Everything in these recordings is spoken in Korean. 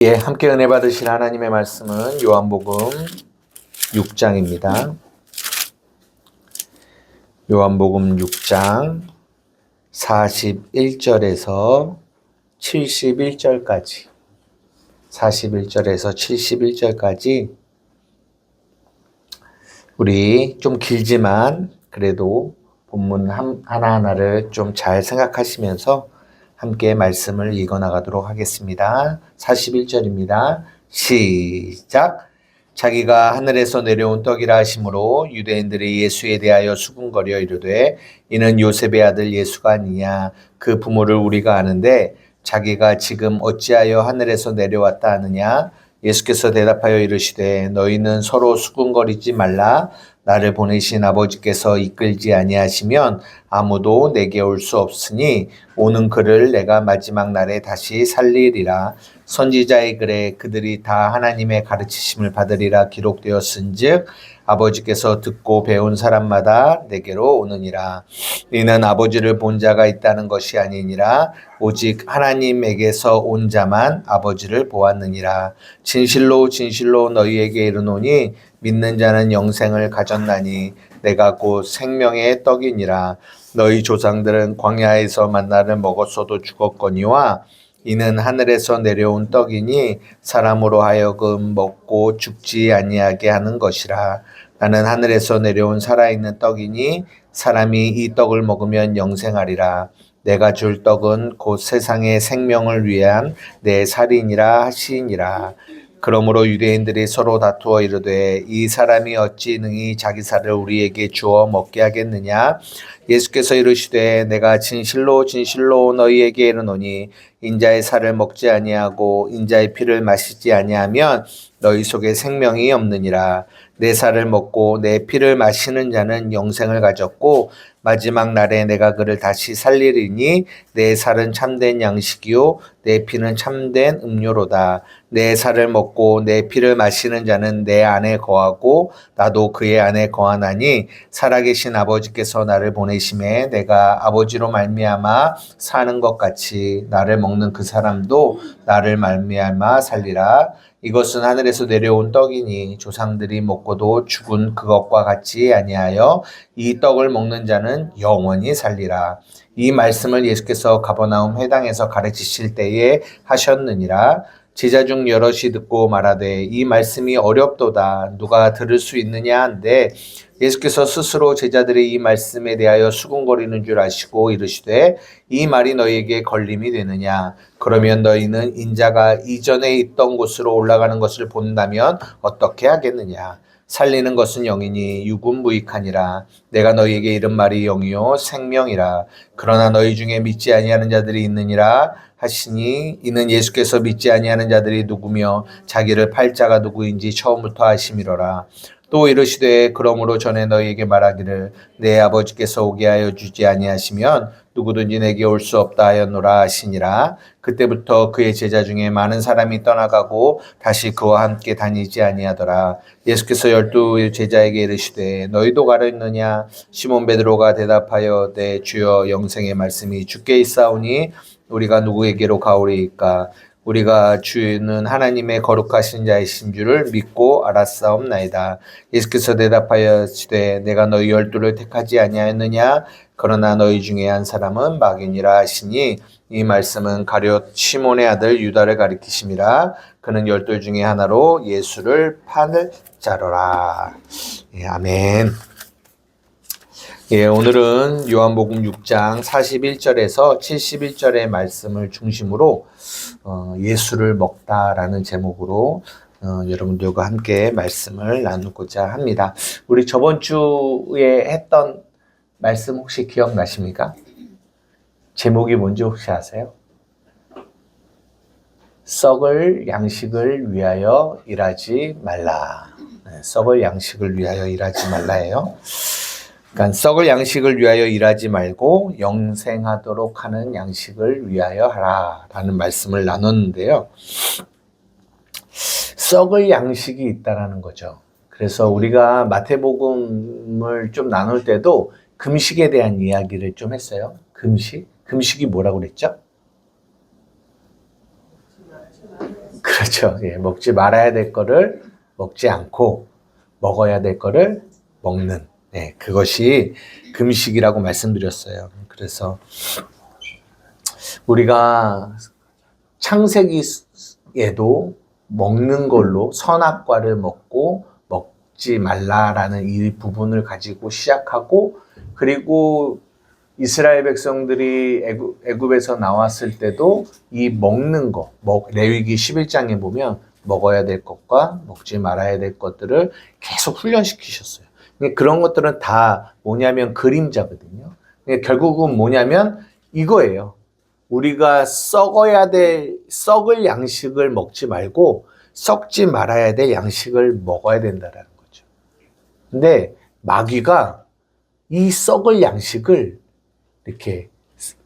예, 함께 은혜 받으실 하나님의 말씀은 요한복음 6장입니다. 요한복음 6장 41절에서 71절까지 41절에서 71절까지 우리 좀 길지만 그래도 본문 하나하나를 좀 잘 생각하시면서 함께 말씀을 읽어나가도록 하겠습니다. 41절입니다. 시작. 자기가 하늘에서 내려온 떡이라 하심으로 유대인들이 예수에 대하여 수군거려 이르되 이는 요셉의 아들 예수가 아니냐. 그 부모를 우리가 아는데 자기가 지금 어찌하여 하늘에서 내려왔다 하느냐. 예수께서 대답하여 이르시되 너희는 서로 수군거리지 말라. 나를 보내신 아버지께서 이끌지 아니하시면 아무도 내게 올 수 없으니 오는 그를 내가 마지막 날에 다시 살리리라. 선지자의 글에 그들이 다 하나님의 가르치심을 받으리라 기록되었은즉 아버지께서 듣고 배운 사람마다 내게로 오느니라. 이는 아버지를 본 자가 있다는 것이 아니니라 오직 하나님에게서 온 자만 아버지를 보았느니라. 진실로 진실로 너희에게 이르노니 믿는 자는 영생을 가졌나니 내가 곧 생명의 떡이니라. 너희 조상들은 광야에서 만나를 먹었어도 죽었거니와 이는 하늘에서 내려온 떡이니 사람으로 하여금 먹고 죽지 아니하게 하는 것이라. 나는 하늘에서 내려온 살아있는 떡이니 사람이 이 떡을 먹으면 영생하리라. 내가 줄 떡은 곧 세상의 생명을 위한 내 살이니라 하시니라. 그러므로 유대인들이 서로 다투어 이르되 이 사람이 어찌 능히 자기 살을 우리에게 주어 먹게 하겠느냐. 예수께서 이르시되 내가 진실로 진실로 너희에게 이르노니 인자의 살을 먹지 아니하고 인자의 피를 마시지 아니하면 너희 속에 생명이 없느니라. 내 살을 먹고 내 피를 마시는 자는 영생을 가졌고 마지막 날에 내가 그를 다시 살리리니 내 살은 참된 양식이요 내 피는 참된 음료로다. 내 살을 먹고 내 피를 마시는 자는 내 안에 거하고 나도 그의 안에 거하나니 살아계신 아버지께서 나를 보내심에 내가 아버지로 말미암아 사는 것 같이 나를 먹는 그 사람도 나를 말미암아 살리라. 이것은 하늘에서 내려온 떡이니 조상들이 먹고도 죽은 그것과 같이 아니하여 이 떡을 먹는 자는 영원히 살리라. 이 말씀을 예수께서 가버나움 회당에서 가르치실 때에 하셨느니라. 제자 중 여럿이 듣고 말하되 이 말씀이 어렵도다 누가 들을 수 있느냐 한데 예수께서 스스로 제자들이 이 말씀에 대하여 수군거리는 줄 아시고 이르시되 이 말이 너희에게 걸림이 되느냐. 그러면 너희는 인자가 이전에 있던 곳으로 올라가는 것을 본다면 어떻게 하겠느냐. 살리는 것은 영이니 육은 무익하니라. 내가 너희에게 이른 말이 영이요 생명이라. 그러나 너희 중에 믿지 아니하는 자들이 있느니라 하시니 이는 예수께서 믿지 아니하는 자들이 누구며 자기를 팔 자가 누구인지 처음부터 아심이로라. 또 이르시되 그러므로 전에 너희에게 말하기를 내 아버지께서 오게 하여 주지 아니하시면 누구든지 내게 올 수 없다 하였노라 하시니라. 그때부터 그의 제자 중에 많은 사람이 떠나가고 다시 그와 함께 다니지 아니하더라. 예수께서 12 제자에게 이르시되 너희도 가려느냐. 시몬 베드로가 대답하여 내 주여 영생의 말씀이 주께 있사오니 우리가 누구에게로 가오리이까. 우리가 주는 하나님의 거룩하신 자이신 줄을 믿고 알았사옵나이다. 예수께서 대답하여시되 내가 너희 12를 택하지 아니하였느냐. 그러나 너희 중에 한 사람은 마귀니라 하시니 이 말씀은 가룟 시몬의 아들 유다를 가리키심이라. 그는 12 중에 하나로 예수를 팔 자로라. 예, 아멘. 예, 오늘은 요한복음 6장 41절에서 71절의 말씀을 중심으로 예수를 먹다라는 제목으로 여러분들과 함께 말씀을 나누고자 합니다. 우리 저번 주에 했던 말씀 혹시 기억나십니까? 제목이 뭔지 혹시 아세요? 썩을 양식을 위하여 일하지 말라. 네, 썩을 양식을 위하여 일하지 말라예요. 그러니까 썩을 양식을 위하여 일하지 말고 영생하도록 하는 양식을 위하여 하라 라는 말씀을 나눴는데요. 썩을 양식이 있다라는 거죠. 그래서 우리가 마태복음을 좀 나눌 때도 금식에 대한 이야기를 좀 했어요. 금식이 뭐라고 그랬죠? 그렇죠. 그렇죠. 예, 먹지 말아야 될 거를 먹지 않고 먹어야 될 거를 먹는. 네, 그것이 금식이라고 말씀드렸어요. 그래서 우리가 창세기에도 먹는 걸로 선악과를 먹지 말라라는 이 부분을 가지고 시작하고, 그리고 이스라엘 백성들이 애굽에서 나왔을 때도 이 먹는 거, 레위기 11장에 보면 먹어야 될 것과 먹지 말아야 될 것들을 계속 훈련시키셨어요. 그런 것들은 다 뭐냐면 그림자거든요. 결국은 뭐냐면 이거예요. 우리가 썩을 양식을 먹지 말고 썩지 말아야 될 양식을 먹어야 된다는 거죠. 근데 마귀가 이 썩을 양식을 이렇게,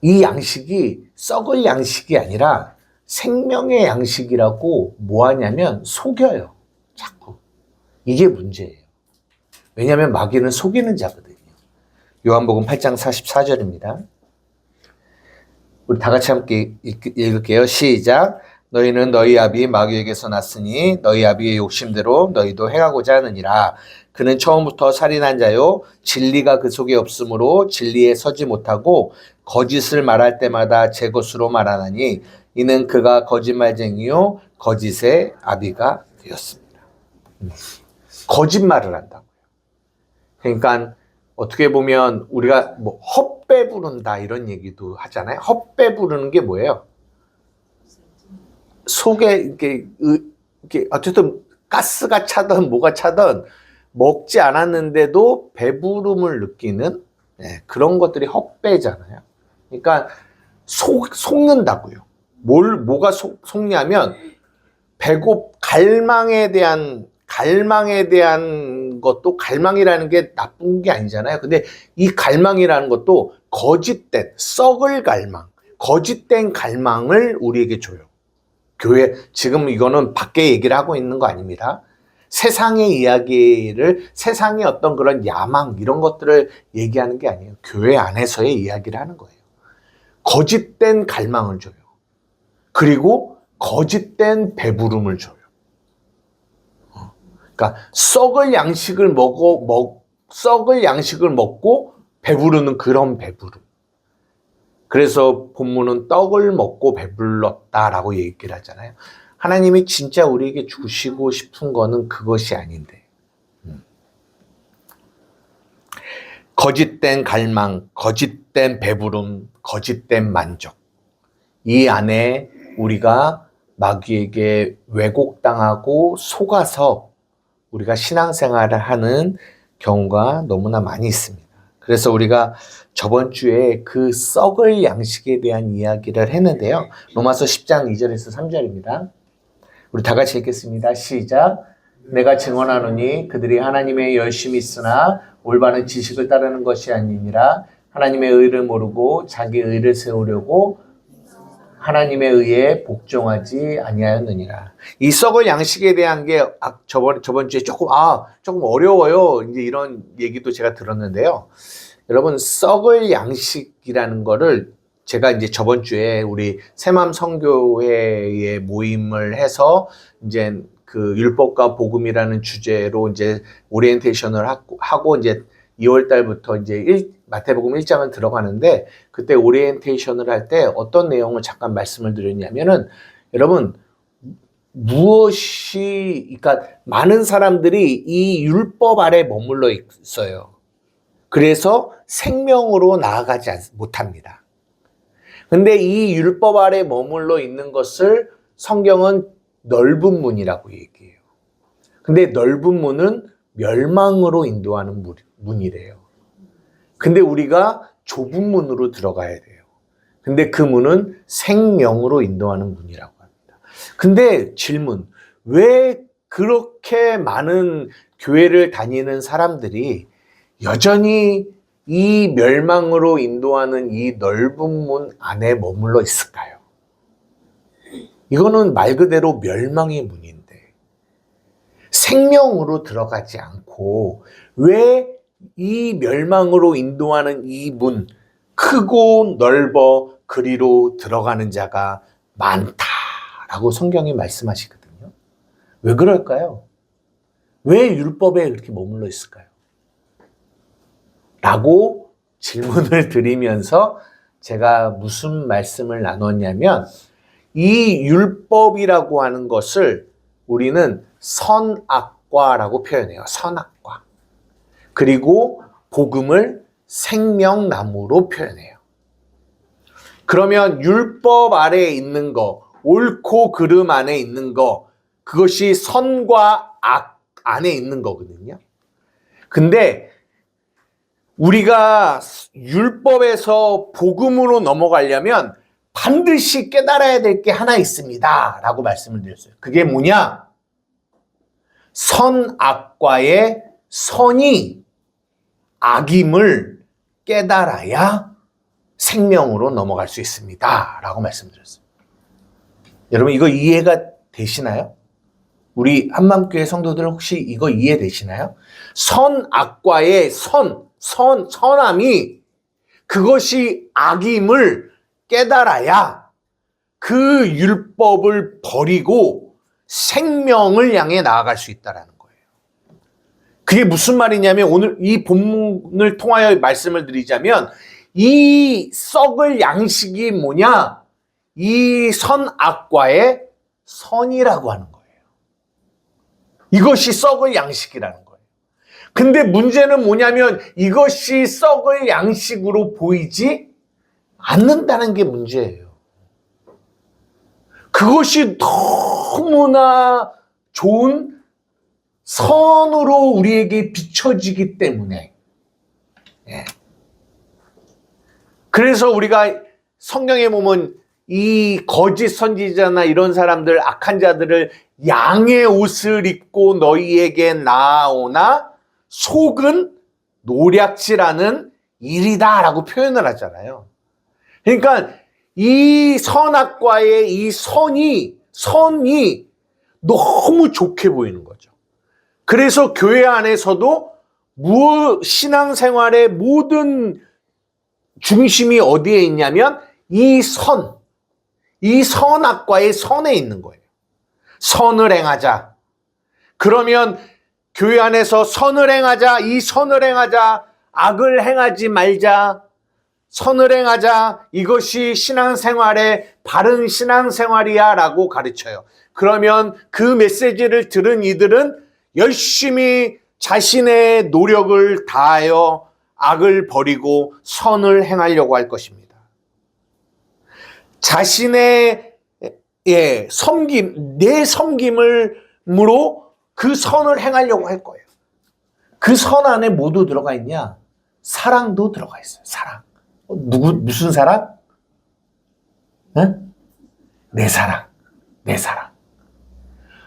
이 양식이 썩을 양식이 아니라 생명의 양식이라고 뭐 하냐면 속여요. 자꾸. 이게 문제예요. 왜냐하면 마귀는 속이는 자거든요. 요한복음 8장 44절입니다. 우리 다 같이 함께 읽을게요. 시작. 너희는 너희 아비 마귀에게서 났으니 너희 아비의 욕심대로 너희도 행하고자 하느니라. 그는 처음부터 살인한 자요 진리가 그 속에 없으므로 진리에 서지 못하고 거짓을 말할 때마다 제 것으로 말하나니 이는 그가 거짓말쟁이요 거짓의 아비가 되었습니다. 거짓말을 한다고요. 그러니까 어떻게 보면 우리가 뭐 헛배 부른다 이런 얘기도 하잖아요. 헛배 부르는 게 뭐예요? 속에 이렇게 어쨌든 가스가 차든 뭐가 차든 먹지 않았는데도 배부름을 느끼는, 그런 것들이 헛배잖아요. 그러니까 속는다고요. 뭐가 속냐면 갈망에 대한 것도, 갈망이라는 게 나쁜 게 아니잖아요. 근데 이 갈망이라는 것도 거짓된 갈망을 우리에게 줘요. 교회, 지금 이거는 밖에 얘기를 하고 있는 거 아닙니다. 세상의 이야기를, 세상의 어떤 그런 야망, 이런 것들을 얘기하는 게 아니에요. 교회 안에서의 이야기를 하는 거예요. 거짓된 갈망을 줘요. 그리고 거짓된 배부름을 줘요. 그러니까 썩을 양식을 먹고 배부르는 그런 배부름. 그래서 본문은 떡을 먹고 배불렀다라고 얘기를 하잖아요. 하나님이 진짜 우리에게 주시고 싶은 거는 그것이 아닌데. 거짓된 갈망, 거짓된 배부름, 거짓된 만족. 이 안에 우리가 마귀에게 왜곡당하고 속아서 우리가 신앙생활을 하는 경우가 너무나 많이 있습니다. 그래서 우리가 저번 주에 그 썩을 양식에 대한 이야기를 했는데요. 로마서 10장 2절에서 3절입니다. 우리 다 같이 읽겠습니다. 시작. 내가 증언하노니 그들이 하나님의 열심이 있으나 올바른 지식을 따르는 것이 아니니라. 하나님의 의를 모르고 자기 의를 세우려고 하나님의 의에 복종하지 아니하였느니라. 이 썩을 양식에 대한 게 저번 주에 조금 어려워요. 이제 이런 얘기도 제가 들었는데요. 여러분, 썩을 양식이라는 거를 제가 이제 저번 주에 우리 새맘 선교회에 모임을 해서 이제 그 율법과 복음이라는 주제로 이제 오리엔테이션을 하고 이제 2월 달부터 이제 마태복음 1장은 들어가는데, 그때 오리엔테이션을 할 때 어떤 내용을 잠깐 말씀을 드렸냐면은, 여러분, 그러니까 많은 사람들이 이 율법 아래 머물러 있어요. 그래서 생명으로 나아가지 못합니다. 근데 이 율법 아래 머물러 있는 것을 성경은 넓은 문이라고 얘기해요. 근데 넓은 문은 멸망으로 인도하는 문이래요. 근데 우리가 좁은 문으로 들어가야 돼요. 근데 그 문은 생명으로 인도하는 문이라고 합니다. 근데 질문, 왜 그렇게 많은 교회를 다니는 사람들이 여전히 이 멸망으로 인도하는 이 넓은 문 안에 머물러 있을까요? 이거는 말 그대로 멸망의 문인데 생명으로 들어가지 않고 왜 이 멸망으로 인도하는 이 문, 크고 넓어 그리로 들어가는 자가 많다라고 성경이 말씀하시거든요. 왜 그럴까요? 왜 율법에 그렇게 머물러 있을까요? 라고 질문을 드리면서 제가 무슨 말씀을 나눴냐면, 이 율법이라고 하는 것을 우리는 선악과라고 표현해요. 선악과. 그리고 복음을 생명나무로 표현해요. 그러면 율법 아래에 있는 거, 옳고 그름 안에 있는 거, 그것이 선과 악 안에 있는 거거든요. 근데 우리가 율법에서 복음으로 넘어가려면 반드시 깨달아야 될 게 하나 있습니다. 라고 말씀을 드렸어요. 그게 뭐냐? 선악과의 선이 악임을 깨달아야 생명으로 넘어갈 수 있습니다. 라고 말씀드렸어요. 여러분, 이거 이해가 되시나요? 우리 한맘교회 성도들 혹시 이거 이해되시나요? 선악과의 선함이 그것이 악임을 깨달아야 그 율법을 버리고 생명을 향해 나아갈 수 있다는 거예요. 그게 무슨 말이냐면, 오늘 이 본문을 통하여 말씀을 드리자면, 이 썩을 양식이 뭐냐? 이 선악과의 선이라고 하는 거예요. 이것이 썩을 양식이라는 거예요. 근데 문제는 뭐냐면, 이것이 썩을 양식으로 보이지 않는다는 게 문제예요. 그것이 너무나 좋은 선으로 우리에게 비춰지기 때문에. 그래서 우리가 성경에 보면 이 거짓 선지자나 이런 사람들, 악한 자들을 양의 옷을 입고 너희에게 나아오나 속은 노략질하는 일이다 라고 표현을 하잖아요. 그러니까 이 선악과의 이 선이 너무 좋게 보이는 거죠. 그래서 교회 안에서도 신앙생활의 모든 중심이 어디에 있냐면 이 선악과의 선에 있는 거예요. 선을 행하자. 그러면 교회 안에서 선을 행하자, 이 선을 행하자, 악을 행하지 말자, 선을 행하자, 이것이 신앙생활의 바른 신앙생활이야 라고 가르쳐요. 그러면 그 메시지를 들은 이들은 열심히 자신의 노력을 다하여 악을 버리고 선을 행하려고 할 것입니다. 자신의 내 섬김으로 그 선을 행하려고 할 거예요. 그 선 안에 뭐도 들어가 있냐? 사랑도 들어가 있어요. 사랑. 무슨 사랑? 응? 내 사랑.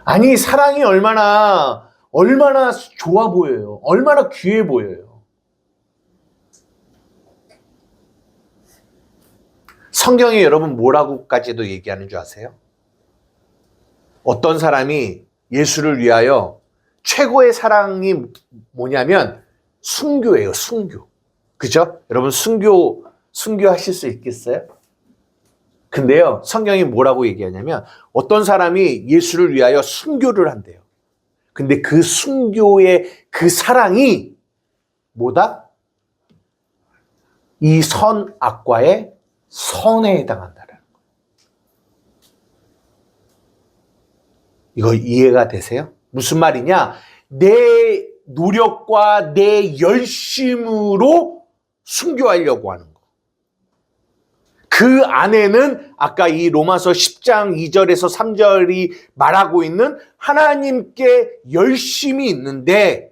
아니, 사랑이 얼마나 좋아 보여요. 얼마나 귀해 보여요. 성경에 여러분 뭐라고까지도 얘기하는 줄 아세요? 어떤 사람이 예수를 위하여 최고의 사랑이 뭐냐면 순교예요. 순교. 그죠? 여러분 순교 하실 수 있겠어요? 근데요, 성경이 뭐라고 얘기하냐면 어떤 사람이 예수를 위하여 순교를 한대요. 근데 그 순교의 그 사랑이 뭐다? 이 선악과의 선에 해당한다는 거예요. 이거 이해가 되세요? 무슨 말이냐? 내 노력과 내 열심으로 순교하려고 하는 거. 그 안에는 아까 이 로마서 10장 2절에서 3절이 말하고 있는 하나님께 열심이 있는데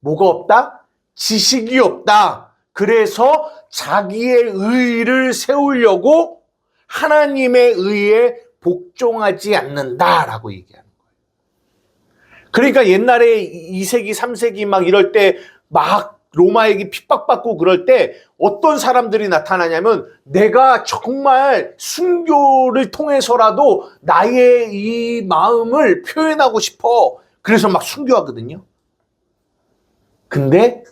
뭐가 없다? 지식이 없다. 그래서 자기의 의를 세우려고 하나님의 의에 복종하지 않는다라고 얘기하는 거예요. 그러니까 옛날에 2세기, 3세기 막 이럴 때 막 로마에게 핍박받고 그럴 때 어떤 사람들이 나타나냐면 내가 정말 순교를 통해서라도 나의 이 마음을 표현하고 싶어. 그래서 막 순교하거든요. 근데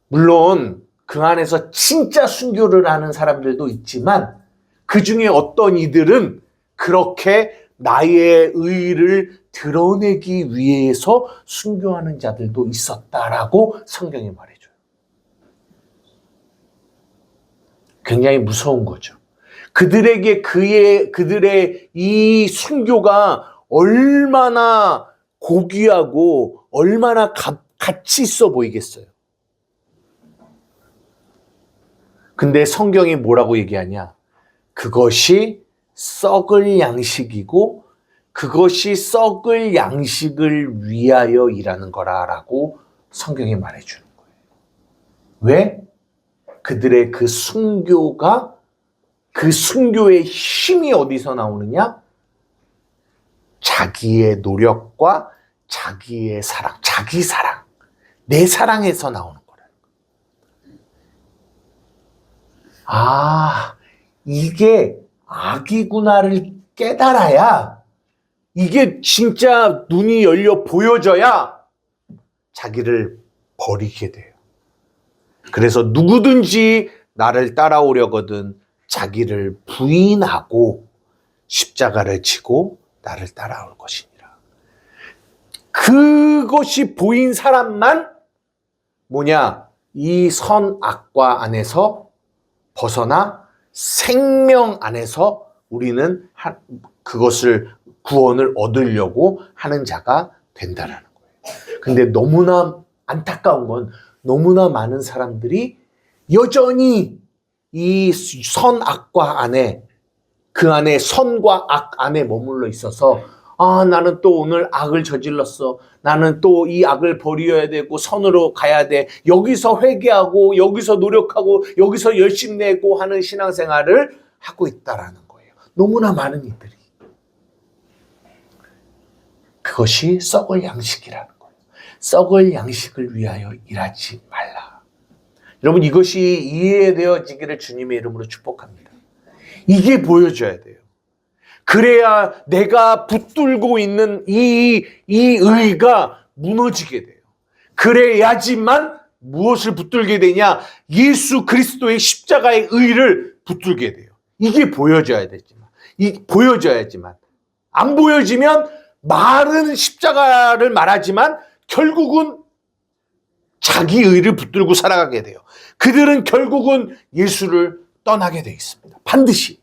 물론 그 안에서 진짜 순교를 하는 사람들도 있지만 그 중에 어떤 이들은 그렇게 나의 의를 드러내기 위해서 순교하는 자들도 있었다라고 성경이 말해줘요. 굉장히 무서운 거죠. 그들에게 그들의 이 순교가 얼마나 고귀하고 얼마나 가치 있어 보이겠어요. 근데 성경이 뭐라고 얘기하냐? 그것이 썩을 양식이고 그것이 썩을 양식을 위하여 일하는 거라라고 성경이 말해주는 거예요. 왜? 그들의 그 순교의 힘이 어디서 나오느냐? 자기의 노력과 자기의 사랑, 자기 사랑, 내 사랑에서 나오는 거라는 거예요. 아, 이게 악이구나를 깨달아야, 이게 진짜 눈이 열려 보여져야 자기를 버리게 돼요. 그래서 누구든지 나를 따라오려거든 자기를 부인하고 십자가를 지고 나를 따라올 것이니라. 그것이 보인 사람만 뭐냐? 이 선악과 안에서 벗어나 생명 안에서 우리는 그것을 구원을 얻으려고 하는 자가 된다라는 거예요. 근데 너무나 안타까운 건 너무나 많은 사람들이 여전히 이 선악과 안에, 그 안에 선과 악 안에 머물러 있어서 나는 또 오늘 악을 저질렀어. 나는 또 이 악을 버려야 되고 선으로 가야 돼. 여기서 회개하고 여기서 노력하고 여기서 열심 내고 하는 신앙생활을 하고 있다라는 거예요. 너무나 많은 이들이. 그것이 썩을 양식이라는 거예요. 썩을 양식을 위하여 일하지 말라. 여러분, 이것이 이해되어지기를 주님의 이름으로 축복합니다. 이게 보여줘야 돼요. 그래야 내가 붙들고 있는 이 의가 무너지게 돼요. 그래야지만 무엇을 붙들게 되냐? 예수 그리스도의 십자가의 의를 붙들게 돼요. 이게 보여져야지만 안 보여지면 말은 십자가를 말하지만 결국은 자기 의를 붙들고 살아가게 돼요. 그들은 결국은 예수를 떠나게 돼 있습니다. 반드시.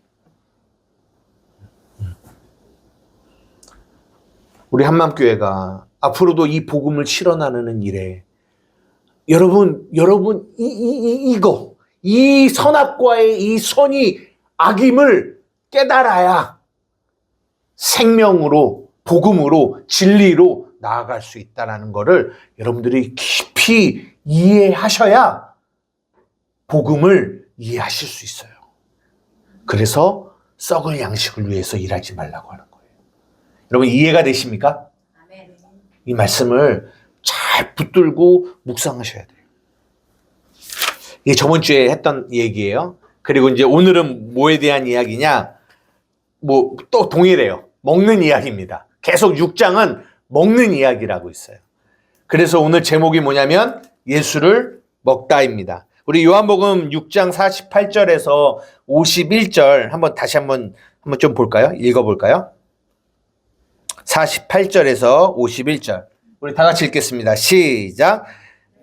우리 한맘교회가 앞으로도 이 복음을 실어나가는 일에 여러분 이 선악과의 이 선이 악임을 깨달아야 생명으로, 복음으로, 진리로 나아갈 수 있다는 것을 여러분들이 깊이 이해하셔야 복음을 이해하실 수 있어요. 그래서 썩을 양식을 위해서 일하지 말라고 하는 거예요. 여러분, 이해가 되십니까? 이 말씀을 잘 붙들고 묵상하셔야 돼요. 이게 저번 주에 했던 얘기예요. 그리고 이제 오늘은 뭐에 대한 이야기냐? 또 동일해요. 먹는 이야기입니다. 계속 6장은 먹는 이야기라고 있어요. 그래서 오늘 제목이 뭐냐면 예수를 먹다입니다. 우리 요한복음 6장 48절에서 51절 다시 한번 좀 볼까요? 읽어볼까요? 48절에서 51절. 우리 다 같이 읽겠습니다. 시작.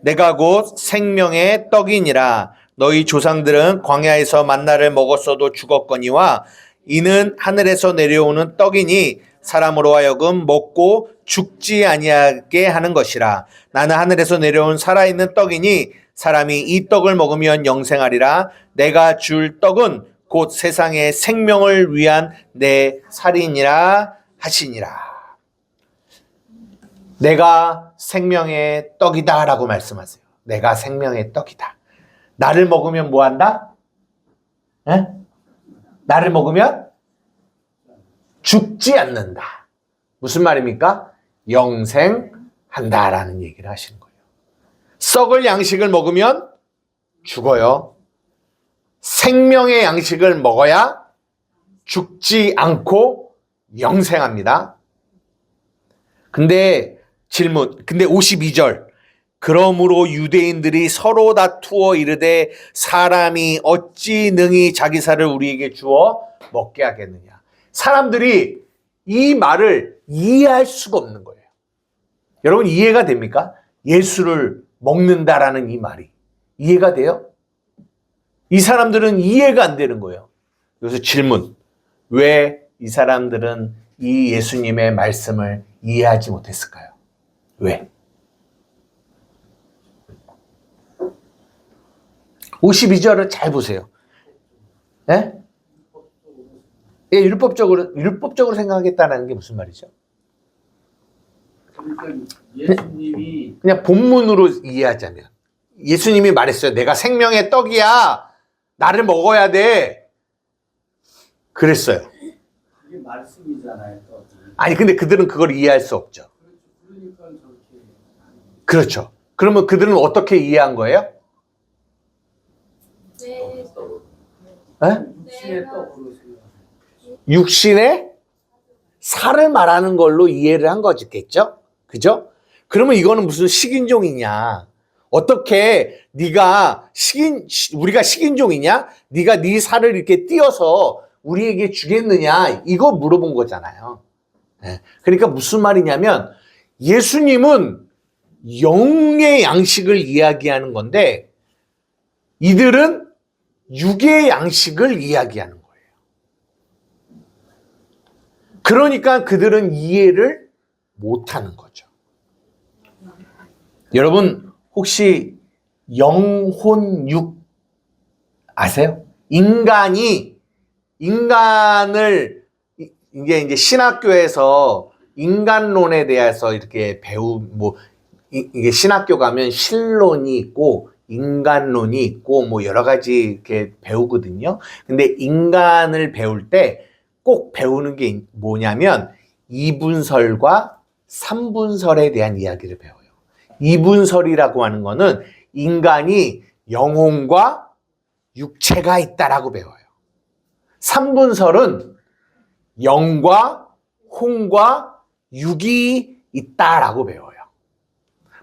내가 곧 생명의 떡이니라. 너희 조상들은 광야에서 만나를 먹었어도 죽었거니와 이는 하늘에서 내려오는 떡이니 사람으로 하여금 먹고 죽지 아니하게 하는 것이라. 나는 하늘에서 내려온 살아있는 떡이니 사람이 이 떡을 먹으면 영생하리라. 내가 줄 떡은 곧 세상의 생명을 위한 내 살이니라 하시니라. 내가 생명의 떡이다 라고 말씀하세요. 내가 생명의 떡이다. 나를 먹으면 뭐 한다? 에? 나를 먹으면 죽지 않는다. 무슨 말입니까? 영생한다라는 얘기를 하시는 거예요. 썩을 양식을 먹으면 죽어요. 생명의 양식을 먹어야 죽지 않고 영생합니다. 근데 52절. 그러므로 유대인들이 서로 다투어 이르되 사람이 어찌 능히 자기 살을 우리에게 주어 먹게 하겠느냐. 사람들이 이 말을 이해할 수가 없는 거예요. 여러분 이해가 됩니까? 예수를 먹는다라는 이 말이 이해가 돼요? 이 사람들은 이해가 안 되는 거예요. 그래서 질문, 왜 이 사람들은 이 예수님의 말씀을 이해하지 못했을까요? 왜? 52절을 잘 보세요. 예? 예, 율법적으로 생각하겠다는 게 무슨 말이죠? 그러니까 예수님이 그냥 본문으로 이해하자면 예수님이 말했어요. 내가 생명의 떡이야. 나를 먹어야 돼. 그랬어요. 그게 말씀이잖아요. 떡이. 아니 근데 그들은 그걸 이해할 수 없죠. 그러니까 저렇게 그렇죠. 그러면 그들은 어떻게 이해한 거예요? 네. 예? 육신의 떡으로 생각해요. 육신의 살을 말하는 걸로 이해를 한 거겠죠? 그죠? 그러면 이거는 무슨 식인종이냐? 어떻게 네가 우리가 식인종이냐? 네가 네 살을 이렇게 띄어서 우리에게 주겠느냐? 이거 물어본 거잖아요. 네. 그러니까 무슨 말이냐면 예수님은 영의 양식을 이야기하는 건데 이들은 육의 양식을 이야기하는 거예요. 그러니까 그들은 이해를 못하는 거죠. 여러분 혹시 영혼육 아세요? 인간을 이제 신학교에서 인간론에 대해서 이렇게 이게 신학교 가면 신론이 있고 인간론이 있고 뭐 여러 가지 이렇게 배우거든요. 근데 인간을 배울 때 꼭 배우는 게 뭐냐면 이분설과 삼분설에 대한 이야기를 배워요. 이분설이라고 하는 거는 인간이 영혼과 육체가 있다라고 배워요. 삼분설은 영과 혼과 육이 있다라고 배워요.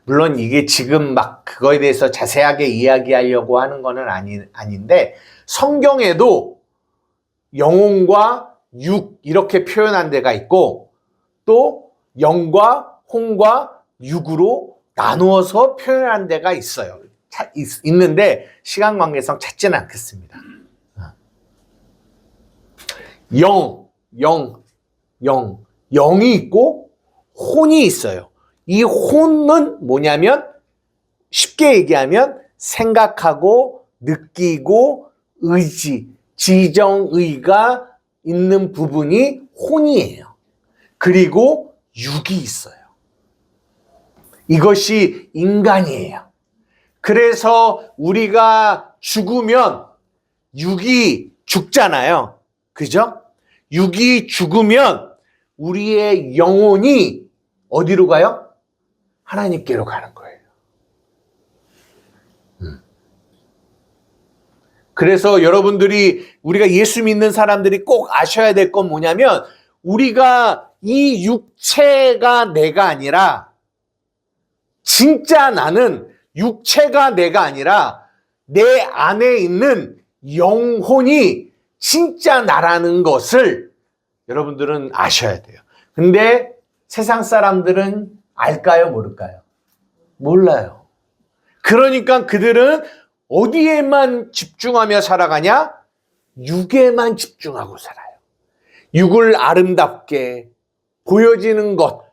물론 이게 지금 막 그거에 대해서 자세하게 이야기하려고 하는 거는 아닌데 성경에도 영혼과 육 이렇게 표현한 데가 있고 또 영과 혼과 육으로 나누어서 표현한 데가 있어요. 있는데 시간 관계상 찾지는 않겠습니다. 영이 있고 혼이 있어요. 이 혼은 뭐냐면 쉽게 얘기하면 생각하고 느끼고 의지, 지정의가 있는 부분이 혼이에요. 그리고 육이 있어요. 이것이 인간이에요. 그래서 우리가 죽으면 육이 죽잖아요. 그죠? 육이 죽으면 우리의 영혼이 어디로 가요? 하나님께로 가는 거예요. 그래서 여러분들이 우리가 예수 믿는 사람들이 꼭 아셔야 될 건 뭐냐면 우리가 이 육체가 내가 아니라 진짜 나는 육체가 내가 아니라 내 안에 있는 영혼이 진짜 나라는 것을 여러분들은 아셔야 돼요. 근데 세상 사람들은 알까요? 모를까요? 몰라요. 그러니까 그들은 어디에만 집중하며 살아가냐? 육에만 집중하고 살아요. 육을 아름답게 보여지는 것,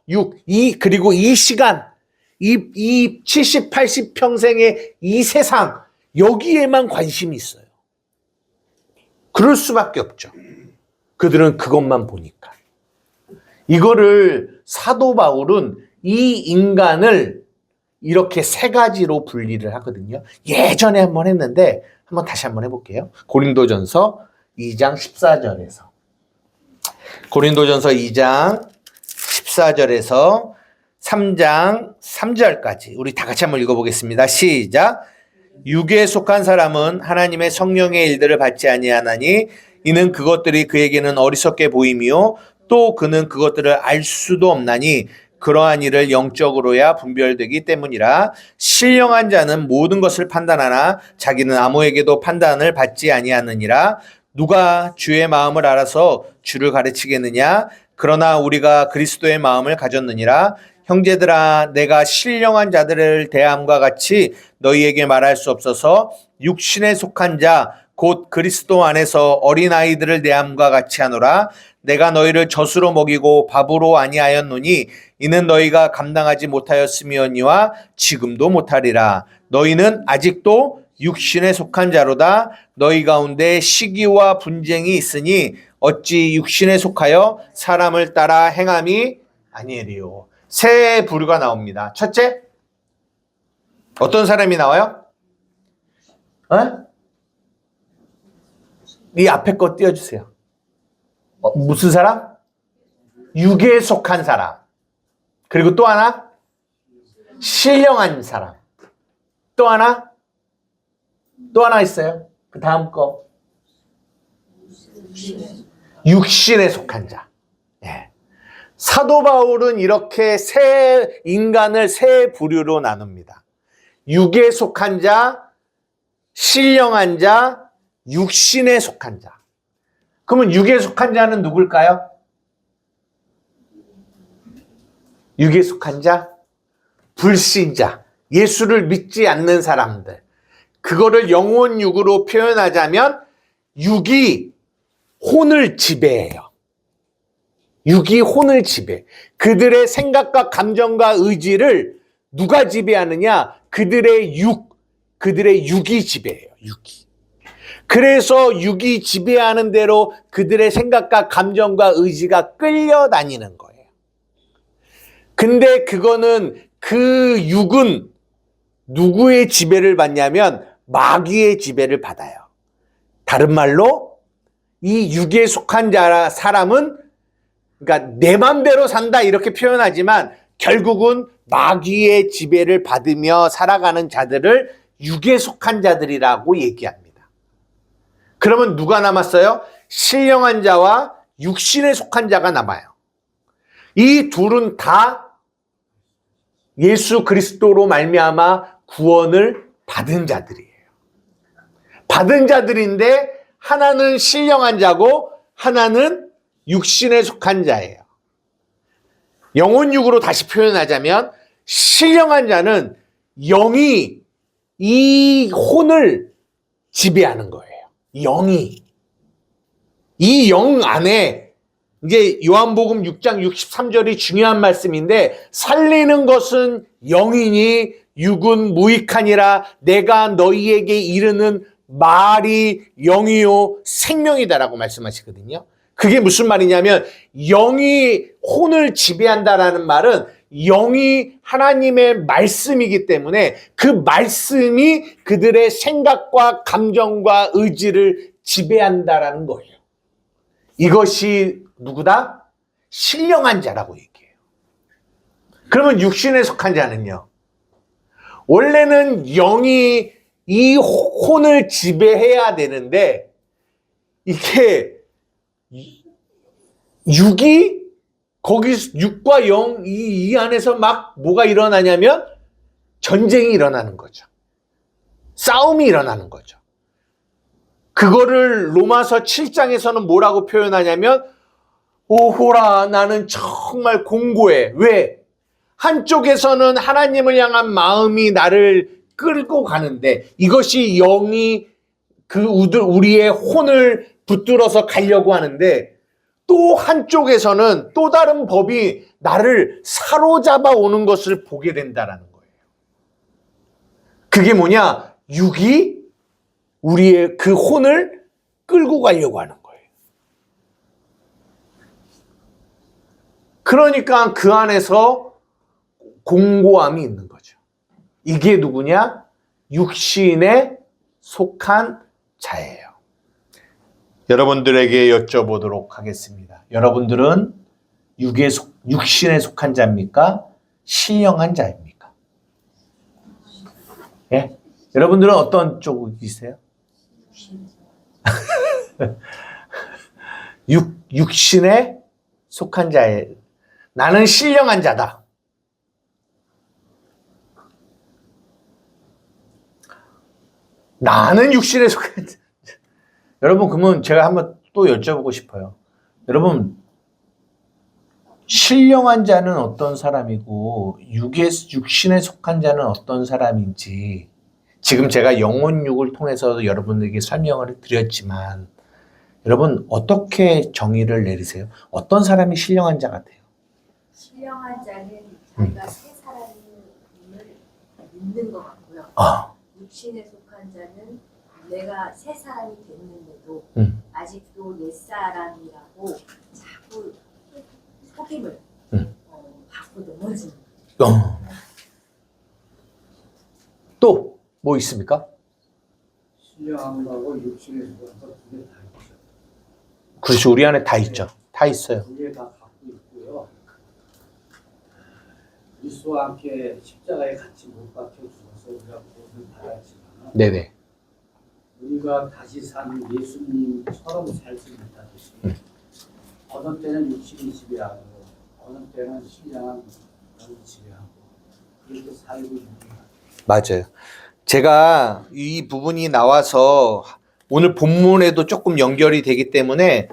그리고 이 시간, 이 70, 80 평생의 이 세상, 여기에만 관심이 있어요. 그럴 수밖에 없죠. 그들은 그것만 보니까. 이거를 사도 바울은 이 인간을 이렇게 세 가지로 분리를 하거든요. 예전에 한번 했는데 한번 다시 한번 해볼게요. 고린도전서 2장 14절에서 고린도전서 2장 14절에서 3장 3절까지 우리 다 같이 한번 읽어보겠습니다. 시작. 육에 속한 사람은 하나님의 성령의 일들을 받지 아니하나니 이는 그것들이 그에게는 어리석게 보임이요 또 그는 그것들을 알 수도 없나니 그러한 일을 영적으로야 분별되기 때문이라. 신령한 자는 모든 것을 판단하나 자기는 아무에게도 판단을 받지 아니하느니라. 누가 주의 마음을 알아서 주를 가르치겠느냐? 그러나 우리가 그리스도의 마음을 가졌느니라. 형제들아, 내가 신령한 자들을 대함과 같이 너희에게 말할 수 없어서 육신에 속한 자 곧 그리스도 안에서 어린아이들을 대함과 같이 하노라. 내가 너희를 젖으로 먹이고 밥으로 아니하였노니 이는 너희가 감당하지 못하였음이었니와 지금도 못하리라. 너희는 아직도 육신에 속한 자로다. 너희 가운데 시기와 분쟁이 있으니 어찌 육신에 속하여 사람을 따라 행함이 아니리요. 세 부류가 나옵니다. 첫째, 어떤 사람이 나와요? 이 앞에 거 띄워주세요. 무슨 사람? 육에 속한 사람. 그리고 또 하나, 신령한 사람. 또 하나 있어요. 그 다음 거. 육신에 속한 자. 예. 사도 바울은 이렇게 인간을 세 부류로 나눕니다. 육에 속한 자, 신령한 자, 육신에 속한 자. 그러면 육에 속한 자는 누굴까요? 육에 속한 자, 불신자, 예수를 믿지 않는 사람들. 그거를 영혼 육으로 표현하자면 육이 혼을 지배해요. 육이 혼을 지배. 그들의 생각과 감정과 의지를 누가 지배하느냐? 그들의 육이 지배해요. 육이. 그래서 육이 지배하는 대로 그들의 생각과 감정과 의지가 끌려다니는 거예요. 근데 그 육은 누구의 지배를 받냐면 마귀의 지배를 받아요. 다른 말로 이 육에 속한 사람은 그러니까 내 맘대로 산다 이렇게 표현하지만 결국은 마귀의 지배를 받으며 살아가는 자들을 육에 속한 자들이라고 얘기합니다. 그러면 누가 남았어요? 신령한 자와 육신에 속한 자가 남아요. 이 둘은 다 예수 그리스도로 말미암아 구원을 받은 자들이에요. 받은 자들인데 하나는 신령한 자고 하나는 육신에 속한 자예요. 영혼육으로 다시 표현하자면 신령한 자는 영이 이 혼을 지배하는 거예요. 영이. 이 영 안에 이게 요한복음 6장 63절이 중요한 말씀인데 살리는 것은 영이니 육은 무익하니라. 내가 너희에게 이르는 말이 영이요 생명이다라고 말씀하시거든요. 그게 무슨 말이냐면 영이 혼을 지배한다라는 말은 영이 하나님의 말씀이기 때문에 그 말씀이 그들의 생각과 감정과 의지를 지배한다라는 거예요. 이것이 누구다? 신령한 자라고 얘기해요. 그러면 육신에 속한 자는요? 원래는 영이 이 혼을 지배해야 되는데 이게 육이 거기 육과 영 이 안에서 막 뭐가 일어나냐면 전쟁이 일어나는 거죠. 싸움이 일어나는 거죠. 그거를 로마서 7장에서는 뭐라고 표현하냐면 오호라 나는 정말 공고해. 왜? 한쪽에서는 하나님을 향한 마음이 나를 끌고 가는데 이것이 영이 우리의 혼을 붙들어서 가려고 하는데 또 한쪽에서는 또 다른 법이 나를 사로잡아 오는 것을 보게 된다라는 거예요. 그게 뭐냐? 육이 우리의 그 혼을 끌고 가려고 하는 거예요. 그러니까 그 안에서 공고함이 있는 거죠. 이게 누구냐? 육신에 속한 자예요. 여러분들에게 여쭤보도록 하겠습니다. 여러분들은 육신에 속한 자입니까? 신령한 자입니까? 예? 여러분들은 어떤 쪽이세요? 육신에 속한 자예요. 나는 신령한 자다. 나는 육신에 속한 자. 여러분, 그러면 제가 한번 또 여쭤보고 싶어요. 여러분, 신령한 자는 어떤 사람이고 육신에 속한 자는 어떤 사람인지 지금 제가 영혼육을 통해서 여러분들에게 설명을 드렸지만 여러분 어떻게 정의를 내리세요? 어떤 사람이 신령한 자 같아요? 신령한 자는 자기가 새 사람임을 믿는 것 같고요. 아, 육신에 속한 자는 내가 새 사람이 됐는데도 아직도 옛 사람이라고 자꾸 속임을 받고 넘어지는 거예요. 또 뭐 있습니까? 신령한 거하고 육신에서 그런 거두개 다 있죠. 그렇죠. 우리 안에 다 있죠. 다 있어요. 두 개 다 갖고 있고요. 그리스도와 함께 십자가에 같이 못 박혀 죽어서 우리가 구원을 받았지만 네네. 우리가 다시 사는 예수님처럼 살지 못하듯이 어느 때는 육신이 지배하고 어느 때는 신령한 영이 지배하고 그렇게 살고 있는 거예요. 맞아요. 제가 이 부분이 나와서 오늘 본문에도 조금 연결이 되기 때문에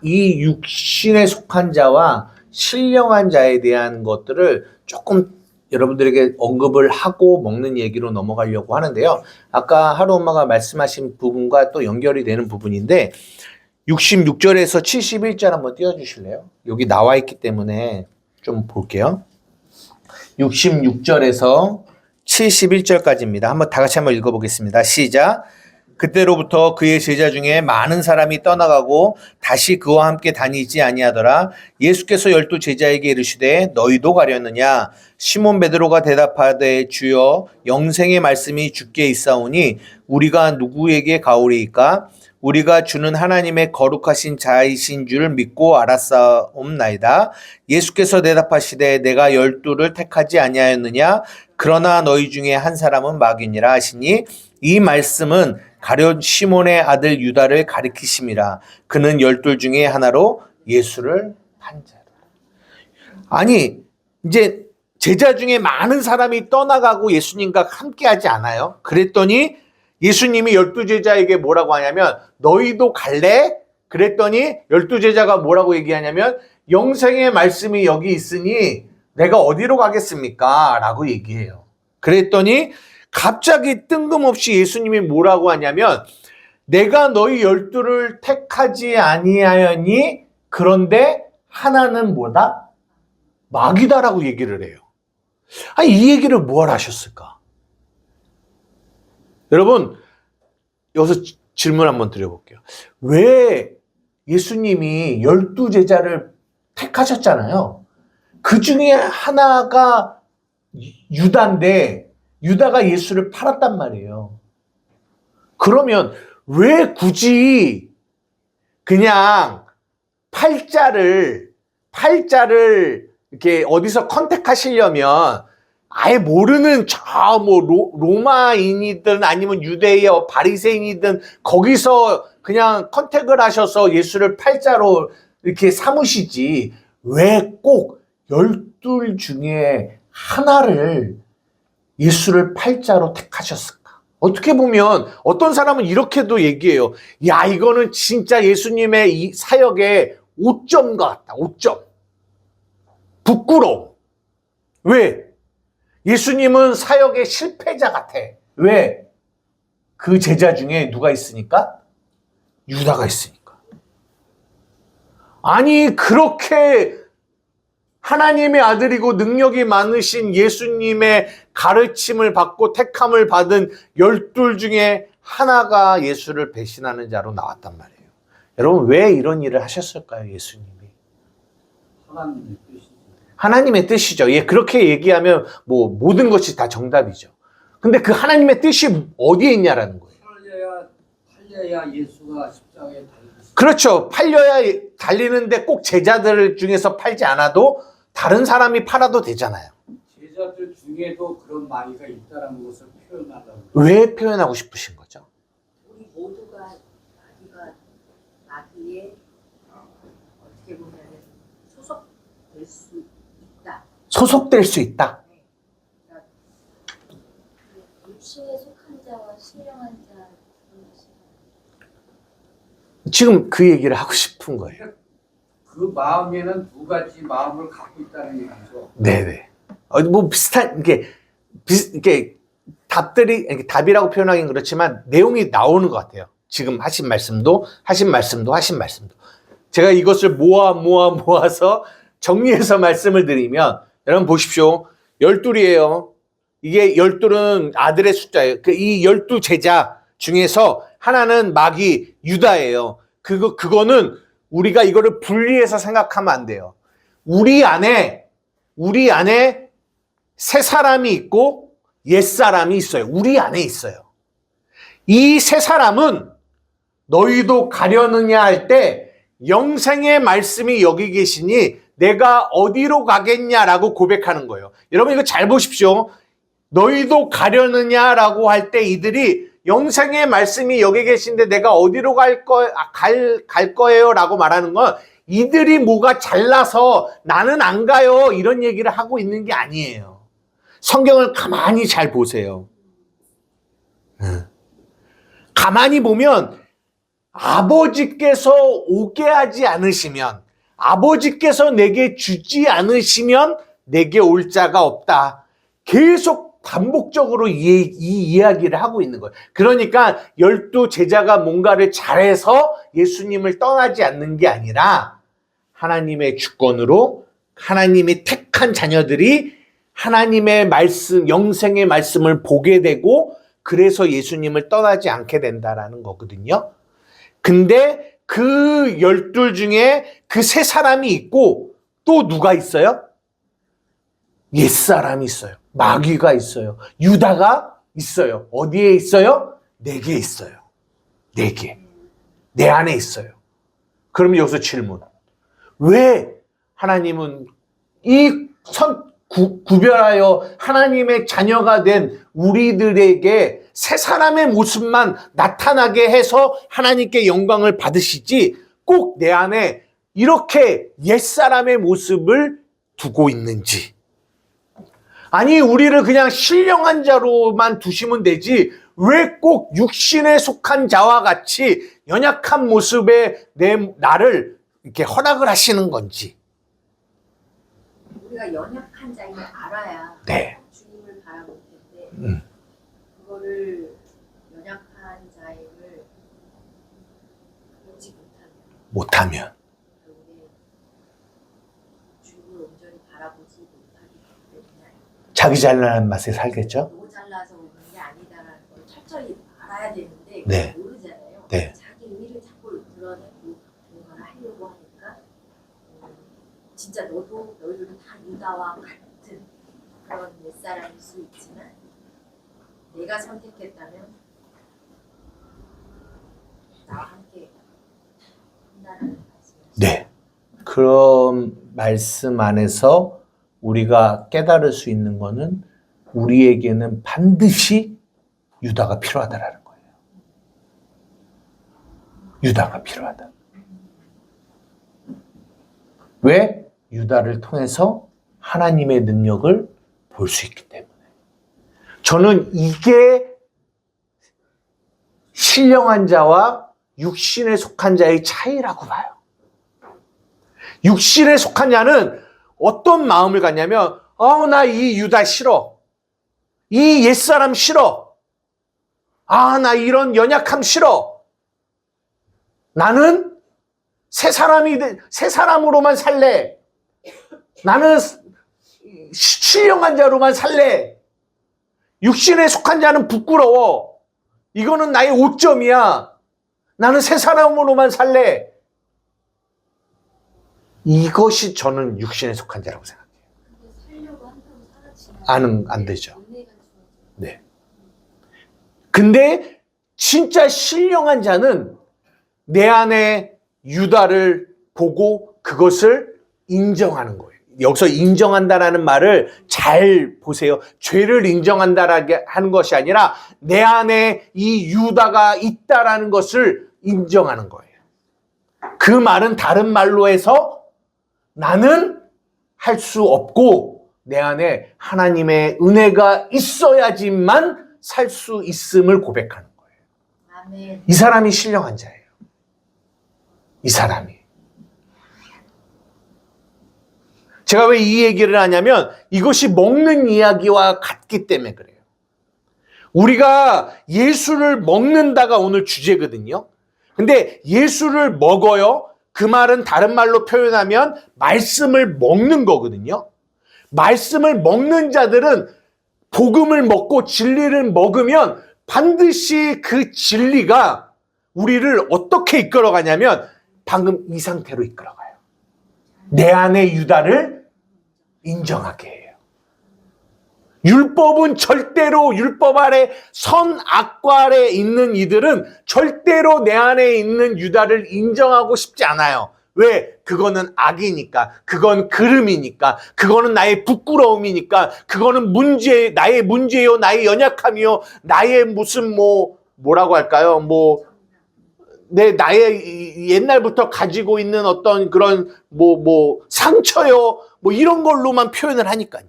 이 육신에 속한 자와 신령한 자에 대한 것들을 조금 여러분들에게 언급을 하고 먹는 얘기로 넘어가려고 하는데요. 아까 하루 엄마가 말씀하신 부분과 또 연결이 되는 부분인데 66절에서 71절 한번 띄워주실래요? 여기 나와 있기 때문에 좀 볼게요. 66절에서 71절까지입니다. 한번 다 같이 한번 읽어보겠습니다. 시작. 그때로부터 그의 제자 중에 많은 사람이 떠나가고 다시 그와 함께 다니지 아니하더라. 예수께서 12 제자에게 이르시되 너희도 가려느냐? 시몬 베드로가 대답하되 주여 영생의 말씀이 주께 있사오니 우리가 누구에게 가오리이까? 우리가 주는 하나님의 거룩하신 자이신 줄 믿고 알았사옵나이다. 예수께서 대답하시되 내가 12를 택하지 아니하였느냐? 그러나 너희 중에 한 사람은 마귀니라 하시니 이 말씀은 가룟 시몬의 아들 유다를 가리키심이라. 그는 12 중에 하나로 예수를 판 자라. 아니 이제 제자 중에 많은 사람이 떠나가고 예수님과 함께하지 않아요? 그랬더니 예수님이 12 제자에게 뭐라고 하냐면 너희도 갈래? 그랬더니 12 제자가 뭐라고 얘기하냐면 영생의 말씀이 여기 있으니 내가 어디로 가겠습니까? 라고 얘기해요. 그랬더니 갑자기 뜬금없이 예수님이 뭐라고 하냐면 내가 너희 12를 택하지 아니하였니? 그런데 하나는 뭐다? 마귀다라고 얘기를 해요. 아니, 이 얘기를 뭘 하셨을까? 여러분, 여기서 질문 한번 드려볼게요. 왜 예수님이 12 제자를 택하셨잖아요. 그 중에 하나가 유다인데 유다가 예수를 팔았단 말이에요. 그러면 왜 굳이 그냥 팔자를 이렇게 어디서 컨택하시려면 아예 모르는 저 뭐 로마인이든 아니면 유대여 바리새인이든 거기서 그냥 컨택을 하셔서 예수를 팔자로 이렇게 삼으시지 왜 꼭 12 중에 하나를 예수를 팔자로 택하셨을까? 어떻게 보면 어떤 사람은 이렇게도 얘기해요. 야, 이거는 진짜 예수님의 이 사역의 오점 같다. 오점. 부끄러워. 왜? 예수님은 사역의 실패자 같아. 왜? 그 제자 중에 누가 있으니까? 유다가 있으니까. 아니, 그렇게 하나님의 아들이고 능력이 많으신 예수님의 가르침을 받고 택함을 받은 12 중에 하나가 예수를 배신하는 자로 나왔단 말이에요. 여러분, 왜 이런 일을 하셨을까요, 예수님이? 하나님의 뜻이죠. 하나님의 뜻이죠. 예, 그렇게 얘기하면 뭐 모든 것이 다 정답이죠. 근데 그 하나님의 뜻이 어디에 있냐라는 거예요. 팔려야 예수가 십자가에 달리셨어요. 그렇죠. 팔려야 달리는데 꼭 제자들 중에서 팔지 않아도 다른 사람이 팔아도 되잖아요. 제자들 중에도 그런 마귀가 있다는 것을 표현하려고. 왜 표현하고 싶으신 거죠? 우리 모두가 마귀의 어떻게 보면 소속될 수 있다. 소속될 수 있다. 그러니까 육신에 속한 자와 신령한 자 지금 그 얘기를 하고 싶은 거예요. 그 그 마음에는 두 가지 마음을 갖고 있다는 얘기죠. 네네. 뭐 비슷한 이게 답들이 이렇게 답이라고 표현하기는 그렇지만 내용이 나오는 것 같아요. 지금 하신 말씀도 제가 이것을 모아서 정리해서 말씀을 드리면 여러분 보십시오. 12이에요. 이게 12는 아들의 숫자예요. 이 12 제자 중에서 하나는 마귀 유다예요. 그거는 우리가 이거를 분리해서 생각하면 안 돼요. 우리 안에 새 사람이 있고 옛 사람이 있어요. 우리 안에 있어요. 이 새 사람은 너희도 가려느냐 할 때 영생의 말씀이 여기 계시니 내가 어디로 가겠냐라고 고백하는 거예요. 여러분 이거 잘 보십시오. 너희도 가려느냐라고 할 때 이들이 영생의 말씀이 여기 계신데 내가 어디로 갈 거예요 라고 말하는 건 이들이 뭐가 잘나서 나는 안 가요 이런 얘기를 하고 있는 게 아니에요. 성경을 가만히 잘 보세요. 가만히 보면 아버지께서 오게 하지 않으시면, 아버지께서 내게 주지 않으시면 내게 올 자가 없다. 계속 반복적으로 이 이야기를 하고 있는 거예요. 그러니까 12 제자가 뭔가를 잘해서 예수님을 떠나지 않는 게 아니라 하나님의 주권으로 하나님이 택한 자녀들이 하나님의 말씀, 영생의 말씀을 보게 되고 그래서 예수님을 떠나지 않게 된다라는 거거든요. 근데 그 12 중에 그 세 사람이 있고 또 누가 있어요? 옛사람이 있어요. 마귀가 있어요. 유다가 있어요. 어디에 있어요? 내게 있어요. 내게. 내 안에 있어요. 그럼 여기서 질문. 왜 하나님은 구별하여 하나님의 자녀가 된 우리들에게 새 사람의 모습만 나타나게 해서 하나님께 영광을 받으시지 꼭 내 안에 이렇게 옛사람의 모습을 두고 있는지. 아니 우리를 그냥 신령한 자로만 두시면 되지 왜 꼭 육신에 속한 자와 같이 연약한 모습의 나를 이렇게 허락을 하시는 건지. 우리가 연약한 자임을 알아야 네. 주님을 바라볼 텐데 그거를 연약한 자임을 알지 못하면 결국에 주님을 온전히 바라보지 못하기 때문에 자기 잘나는 맛에 살겠죠? 너무 잘나서 오는 게 아니다라는 걸 철저히 알아야 되는데 네. 모르잖아요. 네. 자기 의를 자꾸 드러내고 뭔가를 하려고 하니까 진짜 너희들은 다 유다와 같은 그런 옛사람일 수 있지만 내가 선택했다면 나와 함께 한다는 말씀이죠. 네. 그런 말씀 안에서 우리가 깨달을 수 있는 거는 우리에게는 반드시 유다가 필요하다라는 거예요. 유다가 필요하다. 왜? 유다를 통해서 하나님의 능력을 볼 수 있기 때문에. 저는 이게 신령한 자와 육신에 속한 자의 차이라고 봐요. 육신에 속한 자는 어떤 마음을 갖냐면 나 이 유다 싫어. 이 옛사람 싫어. 나 이런 연약함 싫어. 나는 새 사람으로만 살래. 나는 신령한 자로만 살래. 육신에 속한 자는 부끄러워. 이거는 나의 오점이야. 나는 새 사람으로만 살래. 이것이 저는 육신에 속한 자라고 생각해요. 근데 살려고 한다고 살았지만 안 되죠. 은혜가 주어져. 네. 근데 진짜 신령한 자는 내 안에 유다를 보고 그것을 인정하는 거예요. 여기서 인정한다라는 말을 잘 보세요. 죄를 인정한다라게 하는 것이 아니라 내 안에 이 유다가 있다라는 것을 인정하는 거예요. 그 말은 다른 말로 해서 나는 할 수 없고 내 안에 하나님의 은혜가 있어야지만 살 수 있음을 고백하는 거예요. 아멘. 이 사람이 신령한 자예요. 이 사람이. 제가 왜 이 얘기를 하냐면 이것이 먹는 이야기와 같기 때문에 그래요. 우리가 예수를 먹는다가 오늘 주제거든요. 근데 예수를 먹어요. 그 말은 다른 말로 표현하면 말씀을 먹는 거거든요. 말씀을 먹는 자들은 복음을 먹고 진리를 먹으면 반드시 그 진리가 우리를 어떻게 이끌어가냐면 방금 이 상태로 이끌어가요. 내 안에 유다를 인정하게 해요. 율법은 절대로 율법 아래 선악과 아래 있는 이들은 절대로 내 안에 있는 유다를 인정하고 싶지 않아요. 왜? 그거는 악이니까, 그건 그름이니까, 그거는 나의 부끄러움이니까, 그거는 나의 문제요, 나의 연약함이요, 나의 무슨 뭐라고 할까요? 나의 옛날부터 가지고 있는 어떤 그런 상처요, 이런 걸로만 표현을 하니까요.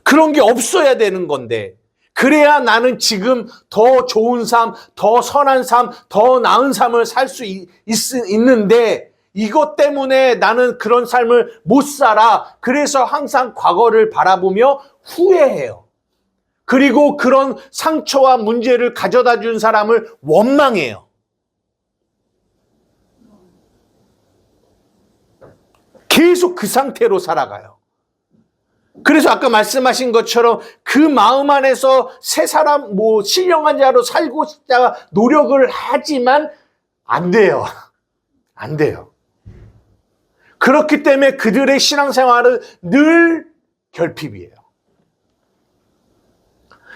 그런 게 없어야 되는 건데, 그래야 나는 지금 더 좋은 삶, 더 선한 삶, 더 나은 삶을 살 수 있는데 이것 때문에 나는 그런 삶을 못 살아. 그래서 항상 과거를 바라보며 후회해요. 그리고 그런 상처와 문제를 가져다 준 사람을 원망해요. 계속 그 상태로 살아가요. 그래서 아까 말씀하신 것처럼 그 마음 안에서 새 사람, 신령한 자로 살고 싶다 노력을 하지만 안 돼요. 안 돼요. 그렇기 때문에 그들의 신앙생활은 늘 결핍이에요.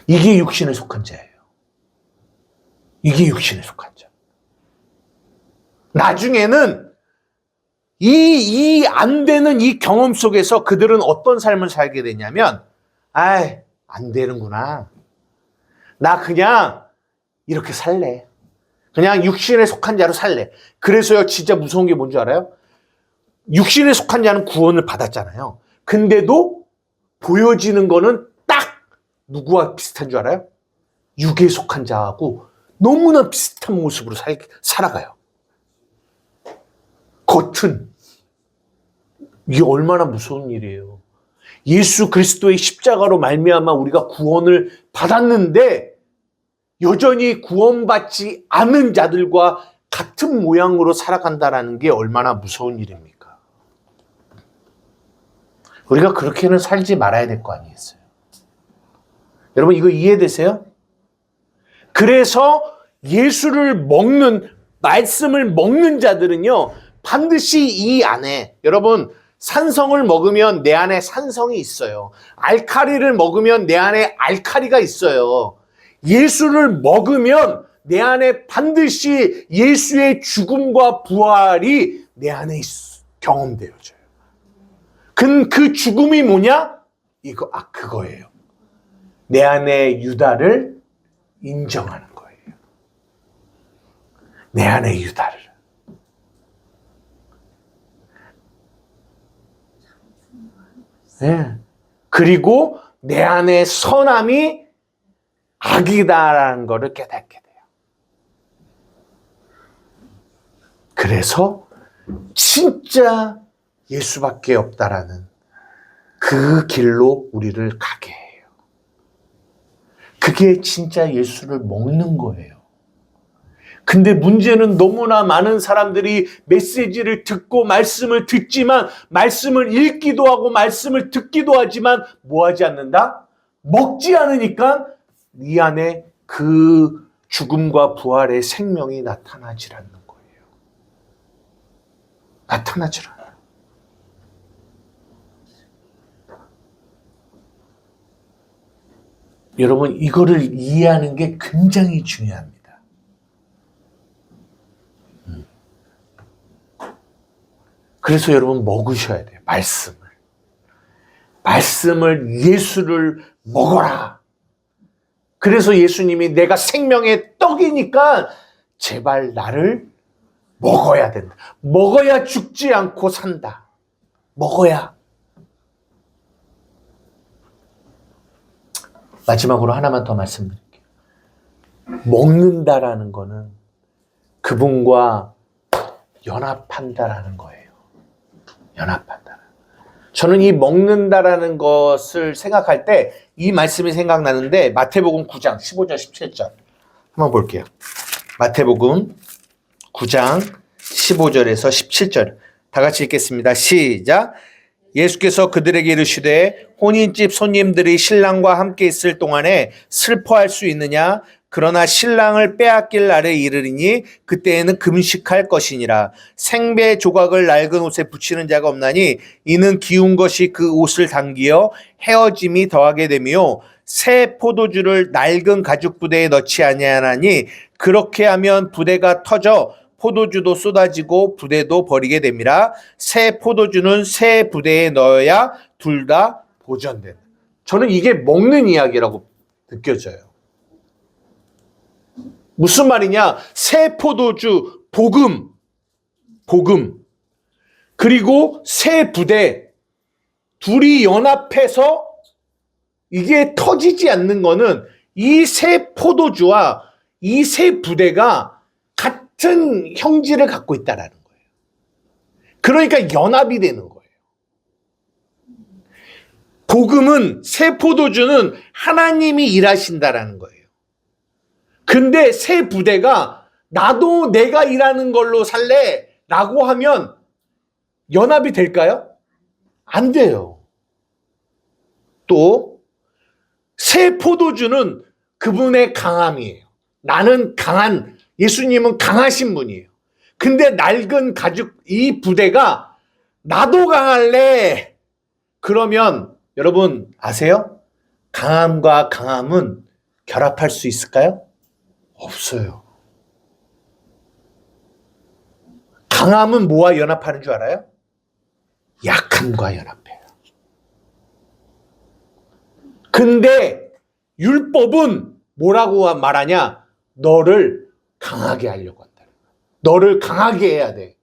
이게 육신에 속한 자예요. 이게 육신에 속한 자. 나중에는 이 안 되는 이 경험 속에서 그들은 어떤 삶을 살게 되냐면, 안 되는구나. 나 그냥 이렇게 살래. 그냥 육신에 속한 자로 살래. 그래서요, 진짜 무서운 게 뭔지 알아요? 육신에 속한 자는 구원을 받았잖아요. 근데도 보여지는 거는 딱 누구와 비슷한 줄 알아요? 육에 속한 자하고 너무나 비슷한 모습으로 살아가요. 겉은. 이게 얼마나 무서운 일이에요. 예수 그리스도의 십자가로 말미암아 우리가 구원을 받았는데 여전히 구원받지 않은 자들과 같은 모양으로 살아간다는 게 얼마나 무서운 일입니까? 우리가 그렇게는 살지 말아야 될 거 아니겠어요? 여러분 이거 이해되세요? 그래서 예수를 먹는, 말씀을 먹는 자들은요, 반드시 이 안에, 여러분, 산성을 먹으면 내 안에 산성이 있어요. 알칼리를 먹으면 내 안에 알칼리가 있어요. 예수를 먹으면 내 안에 반드시 예수의 죽음과 부활이 내 안에 경험되어져요. 그 죽음이 뭐냐? 그거예요. 내 안에 유다를 인정하는 거예요. 내 안에 유다를. 네. 그리고 내 안에 선함이 악이다라는 것을 깨닫게 돼요. 그래서 진짜 예수밖에 없다라는 그 길로 우리를 가게 해요. 그게 진짜 예수를 먹는 거예요. 근데 문제는 너무나 많은 사람들이 메시지를 듣고 말씀을 듣지만, 말씀을 읽기도 하고 말씀을 듣기도 하지만 뭐 하지 않는다? 먹지 않으니까 이 안에 그 죽음과 부활의 생명이 나타나질 않는 거예요. 나타나질 않아요. 여러분 이거를 이해하는 게 굉장히 중요합니다. 그래서 여러분 먹으셔야 돼요. 말씀을 예수를 먹어라. 그래서 예수님이 내가 생명의 떡이니까 제발 나를 먹어야 된다. 먹어야 죽지 않고 산다. 먹어야. 마지막으로 하나만 더 말씀드릴게요. 먹는다라는 거는 그분과 연합한다라는 거예요. 연합한다. 저는 이 먹는다라는 것을 생각할 때 이 말씀이 생각나는데 마태복음 9장 15절 17절 한번 볼게요. 마태복음 9장 15절에서 17절 다 같이 읽겠습니다. 시작. 예수께서 그들에게 이르시되 혼인집 손님들이 신랑과 함께 있을 동안에 슬퍼할 수 있느냐? 그러나 신랑을 빼앗길 날에 이르리니 그때에는 금식할 것이니라. 생배 조각을 낡은 옷에 붙이는 자가 없나니 이는 기운 것이 그 옷을 당기어 헤어짐이 더하게 되며 새 포도주를 낡은 가죽 부대에 넣지 아니하나니 그렇게 하면 부대가 터져 포도주도 쏟아지고 부대도 버리게 됩니다. 새 포도주는 새 부대에 넣어야 둘 다 보존된다. 저는 이게 먹는 이야기라고 느껴져요. 무슨 말이냐? 새 포도주, 복음, 그리고 새 부대, 둘이 연합해서 이게 터지지 않는 거는 이 새 포도주와 이 새 부대가 같은 형질을 갖고 있다라는 거예요. 그러니까 연합이 되는 거예요. 복음은, 새 포도주는 하나님이 일하신다라는 거예요. 근데 새 부대가 나도 내가 일하는 걸로 살래 라고 하면 연합이 될까요? 안 돼요. 또 새 포도주는 그분의 강함이에요. 나는 강한, 예수님은 강하신 분이에요. 근데 낡은 가죽 이 부대가 나도 강할래 그러면 여러분 아세요? 강함과 강함은 결합할 수 있을까요? 없어요. 강함은 뭐와 연합하는 줄 알아요? 약함과 연합해요. 근데 율법은 뭐라고 말하냐? 너를 강하게 하려고 한다. 너를 강하게 해야 돼.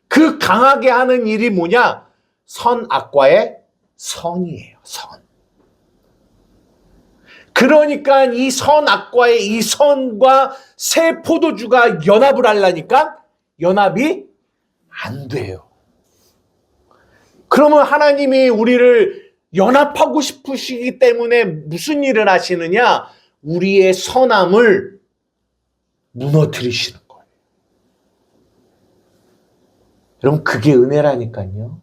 그 강하게 하는 일이 뭐냐? 선악과의 선이에요. 선. 그러니까 이 선악과의 이 선과 새 포도주가 연합을 하려니까 연합이 안 돼요. 그러면 하나님이 우리를 연합하고 싶으시기 때문에 무슨 일을 하시느냐? 우리의 선함을 무너뜨리시는 거예요. 여러분 그게 은혜라니까요.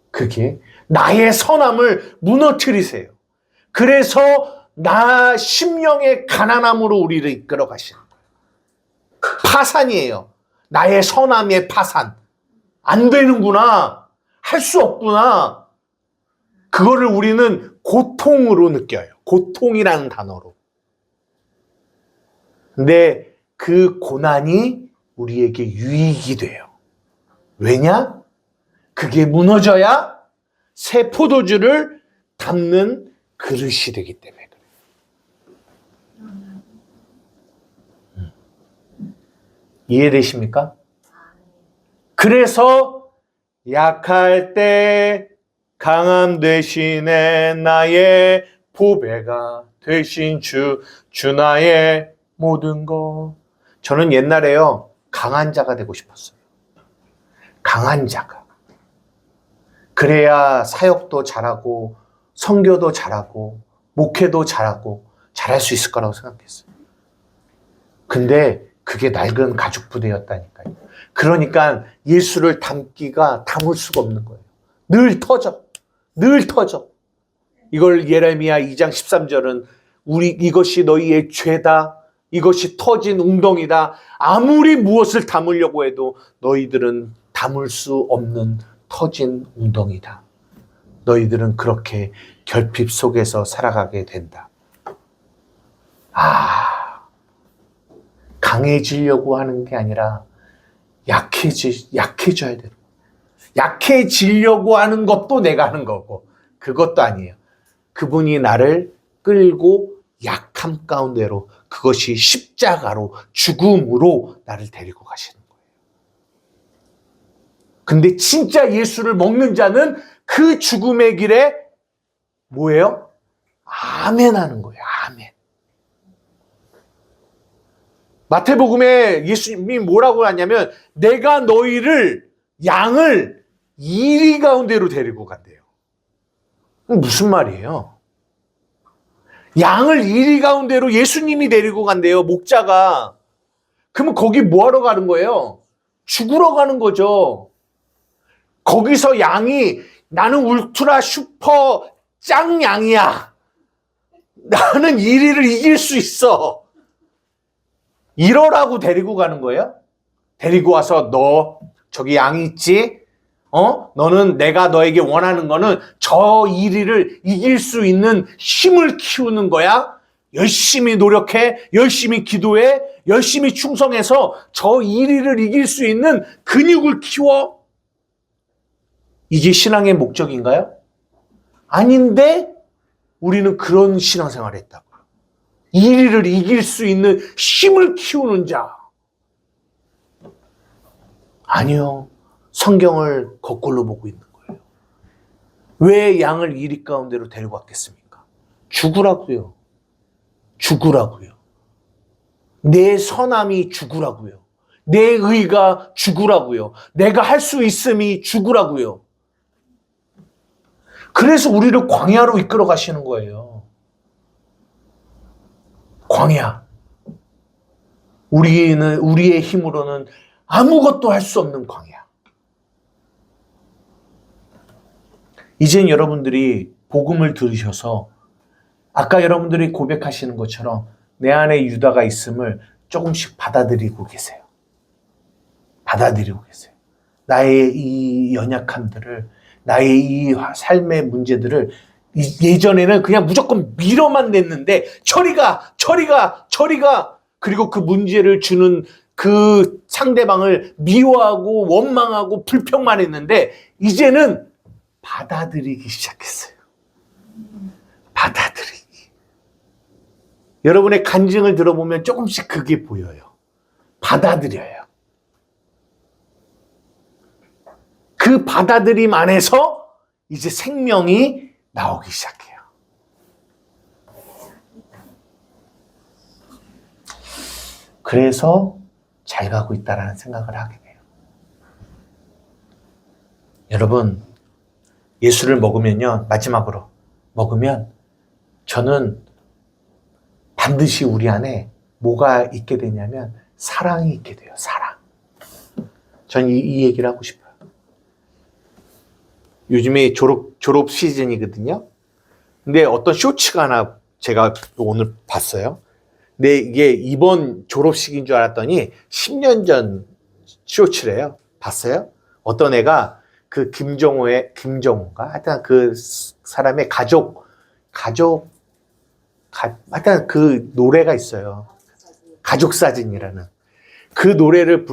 그게 나의 선함을 무너뜨리세요. 그래서 나 심령의 가난함으로 우리를 이끌어 가시는 거예요. 파산이에요. 나의 선함의 파산. 안 되는구나. 할 수 없구나. 그거를 우리는 고통으로 느껴요. 고통이라는 단어로. 근데 그 고난이 우리에게 유익이 돼요. 왜냐? 그게 무너져야 새 포도주를 담는 그릇이 되기 때문에 그래요. 이해되십니까? 그래서 약할 때 강함 대신에 나의 보배가 되신 주 나의 모든 것. 저는 옛날에요 강한 자가 되고 싶었어요. 강한 자가. 그래야 사역도 잘하고 선교도 잘하고 목회도 잘하고 잘할 수 있을 거라고 생각했어요. 근데 그게 낡은 가죽 부대였다니까요. 그러니까 예수를 담을 수가 없는 거예요. 늘 터져. 늘 터져. 이걸 예레미야 2장 13절은 이것이 너희의 죄다. 이것이 터진 웅덩이다. 아무리 무엇을 담으려고 해도 너희들은 담을 수 없는 터진 웅덩이다. 너희들은 그렇게 결핍 속에서 살아가게 된다. 강해지려고 하는 게 아니라 약해져야 돼요. 약해지려고 하는 것도 내가 하는 거고 그것도 아니에요. 그분이 나를 끌고 약함 가운데로 그것이 십자가로 죽음으로 나를 데리고 가시는 거예요. 근데 진짜 예수를 먹는 자는 그 죽음의 길에 뭐예요? 아멘 하는 거예요. 아멘. 마태복음에 예수님이 뭐라고 하냐면 내가 너희를 양을 이리 가운데로 데리고 간대요. 무슨 말이에요? 양을 이리 가운데로 예수님이 데리고 간대요. 목자가. 그러면 거기 뭐하러 가는 거예요? 죽으러 가는 거죠. 거기서 양이 나는 울트라 슈퍼 짱 양이야. 나는 이리를 이길 수 있어. 이러라고 데리고 가는 거예요? 데리고 와서 너 저기 양이 있지? 너는 내가 너에게 원하는 거는 저 이리를 이길 수 있는 힘을 키우는 거야. 열심히 노력해, 열심히 기도해, 열심히 충성해서 저 이리를 이길 수 있는 근육을 키워. 이게 신앙의 목적인가요? 아닌데 우리는 그런 신앙생활을 했다고. 이리를 이길 수 있는 힘을 키우는 자. 아니요. 성경을 거꾸로 보고 있는 거예요. 왜 양을 이리 가운데로 데리고 왔겠습니까? 죽으라고요. 죽으라고요. 내 선함이 죽으라고요. 내 의가 죽으라고요. 내가 할 수 있음이 죽으라고요. 그래서 우리를 광야로 이끌어 가시는 거예요. 광야. 우리의 힘으로는 아무것도 할 수 없는 광야. 이젠 여러분들이 복음을 들으셔서 아까 여러분들이 고백하시는 것처럼 내 안에 유다가 있음을 조금씩 받아들이고 계세요. 받아들이고 계세요. 나의 이 연약함들을, 나의 이 삶의 문제들을 예전에는 그냥 무조건 밀어만 냈는데 저리 가! 그리고 그 문제를 주는 그 상대방을 미워하고 원망하고 불평만 했는데 이제는 받아들이기 시작했어요. 받아들이기. 여러분의 간증을 들어보면 조금씩 그게 보여요. 받아들여요. 그 받아들임 안에서 이제 생명이 나오기 시작해요. 그래서 잘 가고 있다라는 생각을 하게 돼요. 여러분, 예수를 먹으면요, 마지막으로 먹으면 저는 반드시 우리 안에 뭐가 있게 되냐면 사랑이 있게 돼요. 사랑. 전 이 얘기를 하고 싶어요. 요즘에 졸업 시즌이거든요. 근데 어떤 쇼츠가 하나 제가 오늘 봤어요. 근데 이게 이번 졸업식인 줄 알았더니 10년 전 쇼츠래요. 봤어요? 어떤 애가 그 김정호인가? 하여튼 그 사람의 하여튼 그 노래가 있어요. 가족 사진이라는. 그 노래를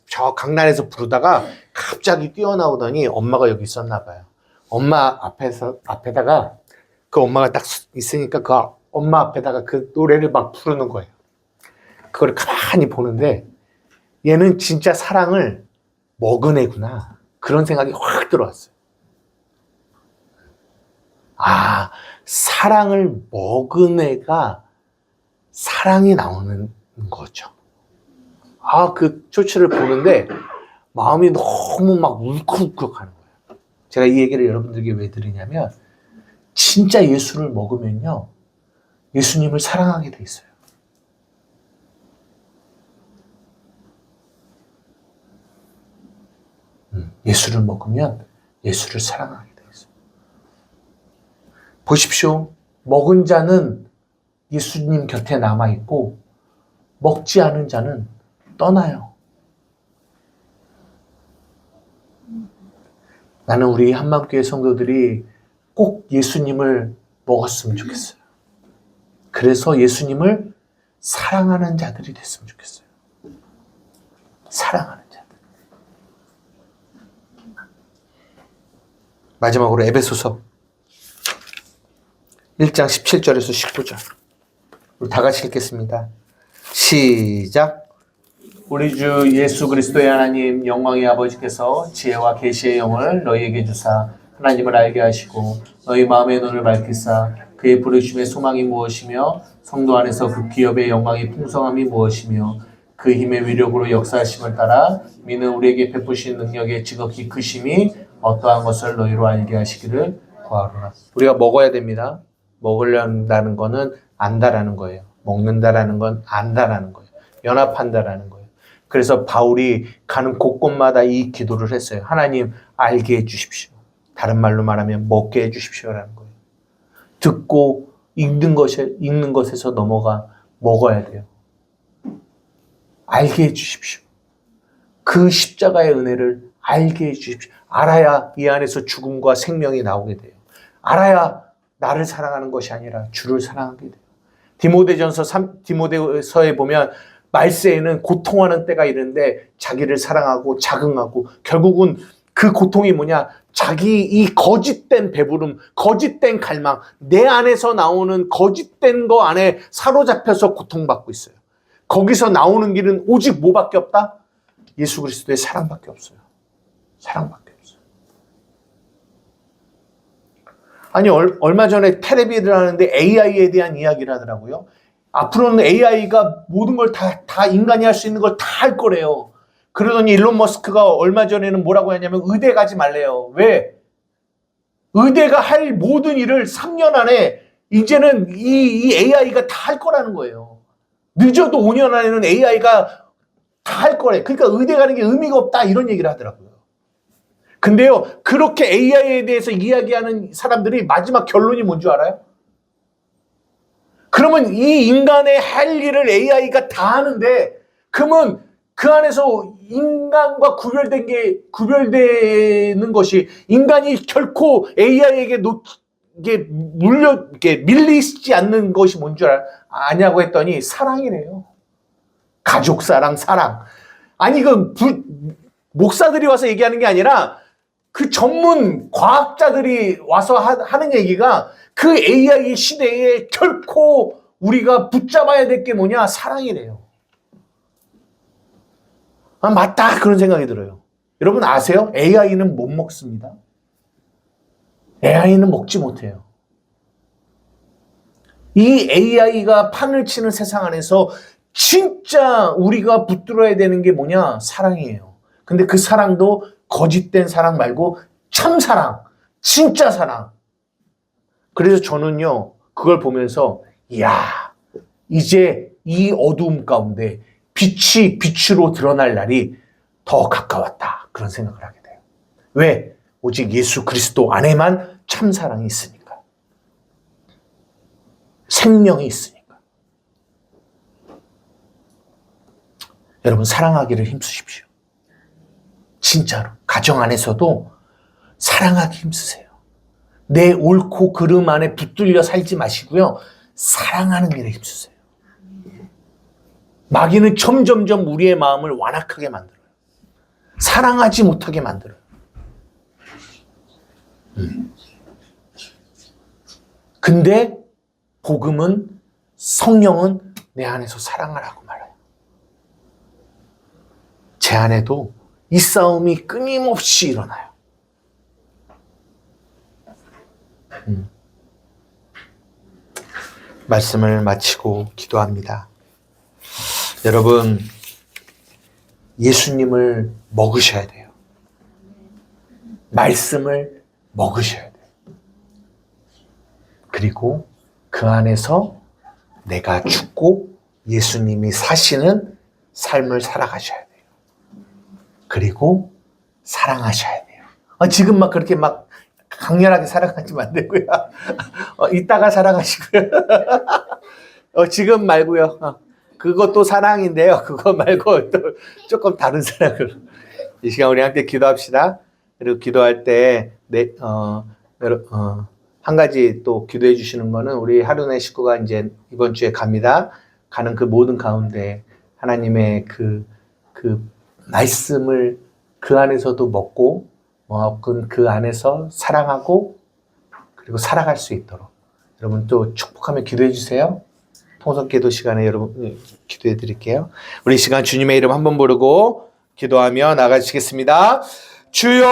저 강단에서 부르다가 갑자기 뛰어나오더니 엄마가 여기 있었나 봐요. 엄마 앞에다가 그 엄마가 딱 있으니까 그 엄마 앞에다가 그 노래를 막 부르는 거예요. 그걸 가만히 보는데 얘는 진짜 사랑을 먹은 애구나. 그런 생각이 확 들어왔어요. 아, 사랑을 먹은 애가 사랑이 나오는 거죠. 아, 그 쇼츠를 보는데 마음이 너무 막 울컥울컥 하는 거예요. 제가 이 얘기를 여러분들에게 왜 드리냐면 진짜 예수를 먹으면요. 예수님을 사랑하게 돼 있어요. 예수를 먹으면 예수를 사랑하게 돼 있어요. 보십시오. 먹은 자는 예수님 곁에 남아있고 먹지 않은 자는 떠나요. 나는 우리 한마음교회 성도들이 꼭 예수님을 먹었으면 좋겠어요. 그래서 예수님을 사랑하는 자들이 됐으면 좋겠어요. 사랑하는 자들. 마지막으로 에베소서 1장 17절에서 19절. 우리 다 같이 읽겠습니다. 시작. 우리 주 예수 그리스도의 하나님 영광의 아버지께서 지혜와 계시의 영을 너희에게 주사 하나님을 알게 하시고 너희 마음의 눈을 밝히사 그의 부르심의 소망이 무엇이며 성도 안에서 그 기업의 영광의 풍성함이 무엇이며 그 힘의 위력으로 역사하심을 따라 믿는 우리에게 베푸신 능력의 지극히 크심이 어떠한 것을 너희로 알게 하시기를 구하노라. 우리가 먹어야 됩니다. 먹으려는 거는 안다라는 거예요. 먹는다라는 건 안다라는 거예요. 연합한다라는 거예요. 그래서 바울이 가는 곳곳마다 이 기도를 했어요. 하나님 알게 해주십시오. 다른 말로 말하면 먹게 해주십시오라는 거예요. 듣고 읽는 것에서 넘어가 먹어야 돼요. 알게 해주십시오. 그 십자가의 은혜를 알게 해주십시오. 알아야 이 안에서 죽음과 생명이 나오게 돼요. 알아야 나를 사랑하는 것이 아니라 주를 사랑하게 돼요. 디모데서에 보면 말세에는 고통하는 때가 이른데 자기를 사랑하고 자긍하고 결국은 그 고통이 뭐냐? 자기 이 거짓된 배부름, 거짓된 갈망, 내 안에서 나오는 거짓된 거 안에 사로잡혀서 고통받고 있어요. 거기서 나오는 길은 오직 뭐밖에 없다? 예수 그리스도의 사랑밖에 없어요. 사랑밖에 없어요. 아니 얼마 전에 텔레비를 하는데 AI에 대한 이야기를 하더라고요. 앞으로는 AI가 모든 걸 다 인간이 할 수 있는 걸 다 할 거래요. 그러더니 일론 머스크가 얼마 전에는 뭐라고 했냐면 의대 가지 말래요. 왜? 의대가 할 모든 일을 3년 안에 이제는 이 AI가 다 할 거라는 거예요. 늦어도 5년 안에는 AI가 다 할 거래. 그러니까 의대 가는 게 의미가 없다 이런 얘기를 하더라고요. 근데요, 그렇게 AI에 대해서 이야기하는 사람들이 마지막 결론이 뭔 줄 알아요? 그러면 이 인간의 할 일을 AI가 다 하는데 그러면 그 안에서 인간과 구별되는 것이 인간이 결코 AI에게 밀리지 않는 것이 뭔 줄 아냐고 했더니 사랑이래요. 가족 사랑, 사랑. 아니 목사들이 와서 얘기하는 게 아니라 그 전문 과학자들이 와서 하는 얘기가 그 AI 시대에 결코 우리가 붙잡아야 될 게 뭐냐? 사랑이래요. 아, 맞다. 그런 생각이 들어요. 여러분 아세요? AI는 못 먹습니다. AI는 먹지 못해요. 이 AI가 판을 치는 세상 안에서 진짜 우리가 붙들어야 되는 게 뭐냐? 사랑이에요. 근데 그 사랑도 거짓된 사랑 말고 참 사랑, 진짜 사랑. 그래서 저는요, 그걸 보면서, 이야, 이제 이 어두움 가운데 빛이 빛으로 드러날 날이 더 가까웠다. 그런 생각을 하게 돼요. 왜? 오직 예수 그리스도 안에만 참 사랑이 있으니까. 생명이 있으니까. 여러분, 사랑하기를 힘쓰십시오. 진짜로. 가정 안에서도 사랑하기 힘쓰세요. 내 옳고 그름 안에 붙들려 살지 마시고요. 사랑하는 일에 힘쓰세요. 마귀는 점점점 우리의 마음을 완악하게 만들어요. 사랑하지 못하게 만들어요. 근데 복음은, 성령은 내 안에서 사랑을 하고 말아요. 제 안에도 이 싸움이 끊임없이 일어나요. 말씀을 마치고 기도합니다. 여러분, 예수님을 먹으셔야 돼요. 말씀을 먹으셔야 돼요. 그리고 그 안에서 내가 죽고 예수님이 사시는 삶을 살아가셔야 돼요. 그리고 사랑하셔야 돼요. 지금 막 그렇게 막 강렬하게 사랑하시면 안 되고요. 이따가 사랑하시고요. 지금 말고요. 그것도 사랑인데요. 그거 말고 또 조금 다른 사랑으로. 이 시간 우리 함께 기도합시다. 그리고 기도할 때 한 가지 또 기도해 주시는 거는 우리 하루네 식구가 이제 이번 주에 갑니다. 가는 그 모든 가운데 하나님의 그 말씀을 그 안에서도 먹고 그 안에서 사랑하고 그리고 살아갈 수 있도록 여러분 또 축복하며 기도해 주세요. 통성 기도 시간에 여러분 기도해 드릴게요. 우리 이 시간 주님의 이름 한번 부르고 기도하며 나가시겠습니다. 주여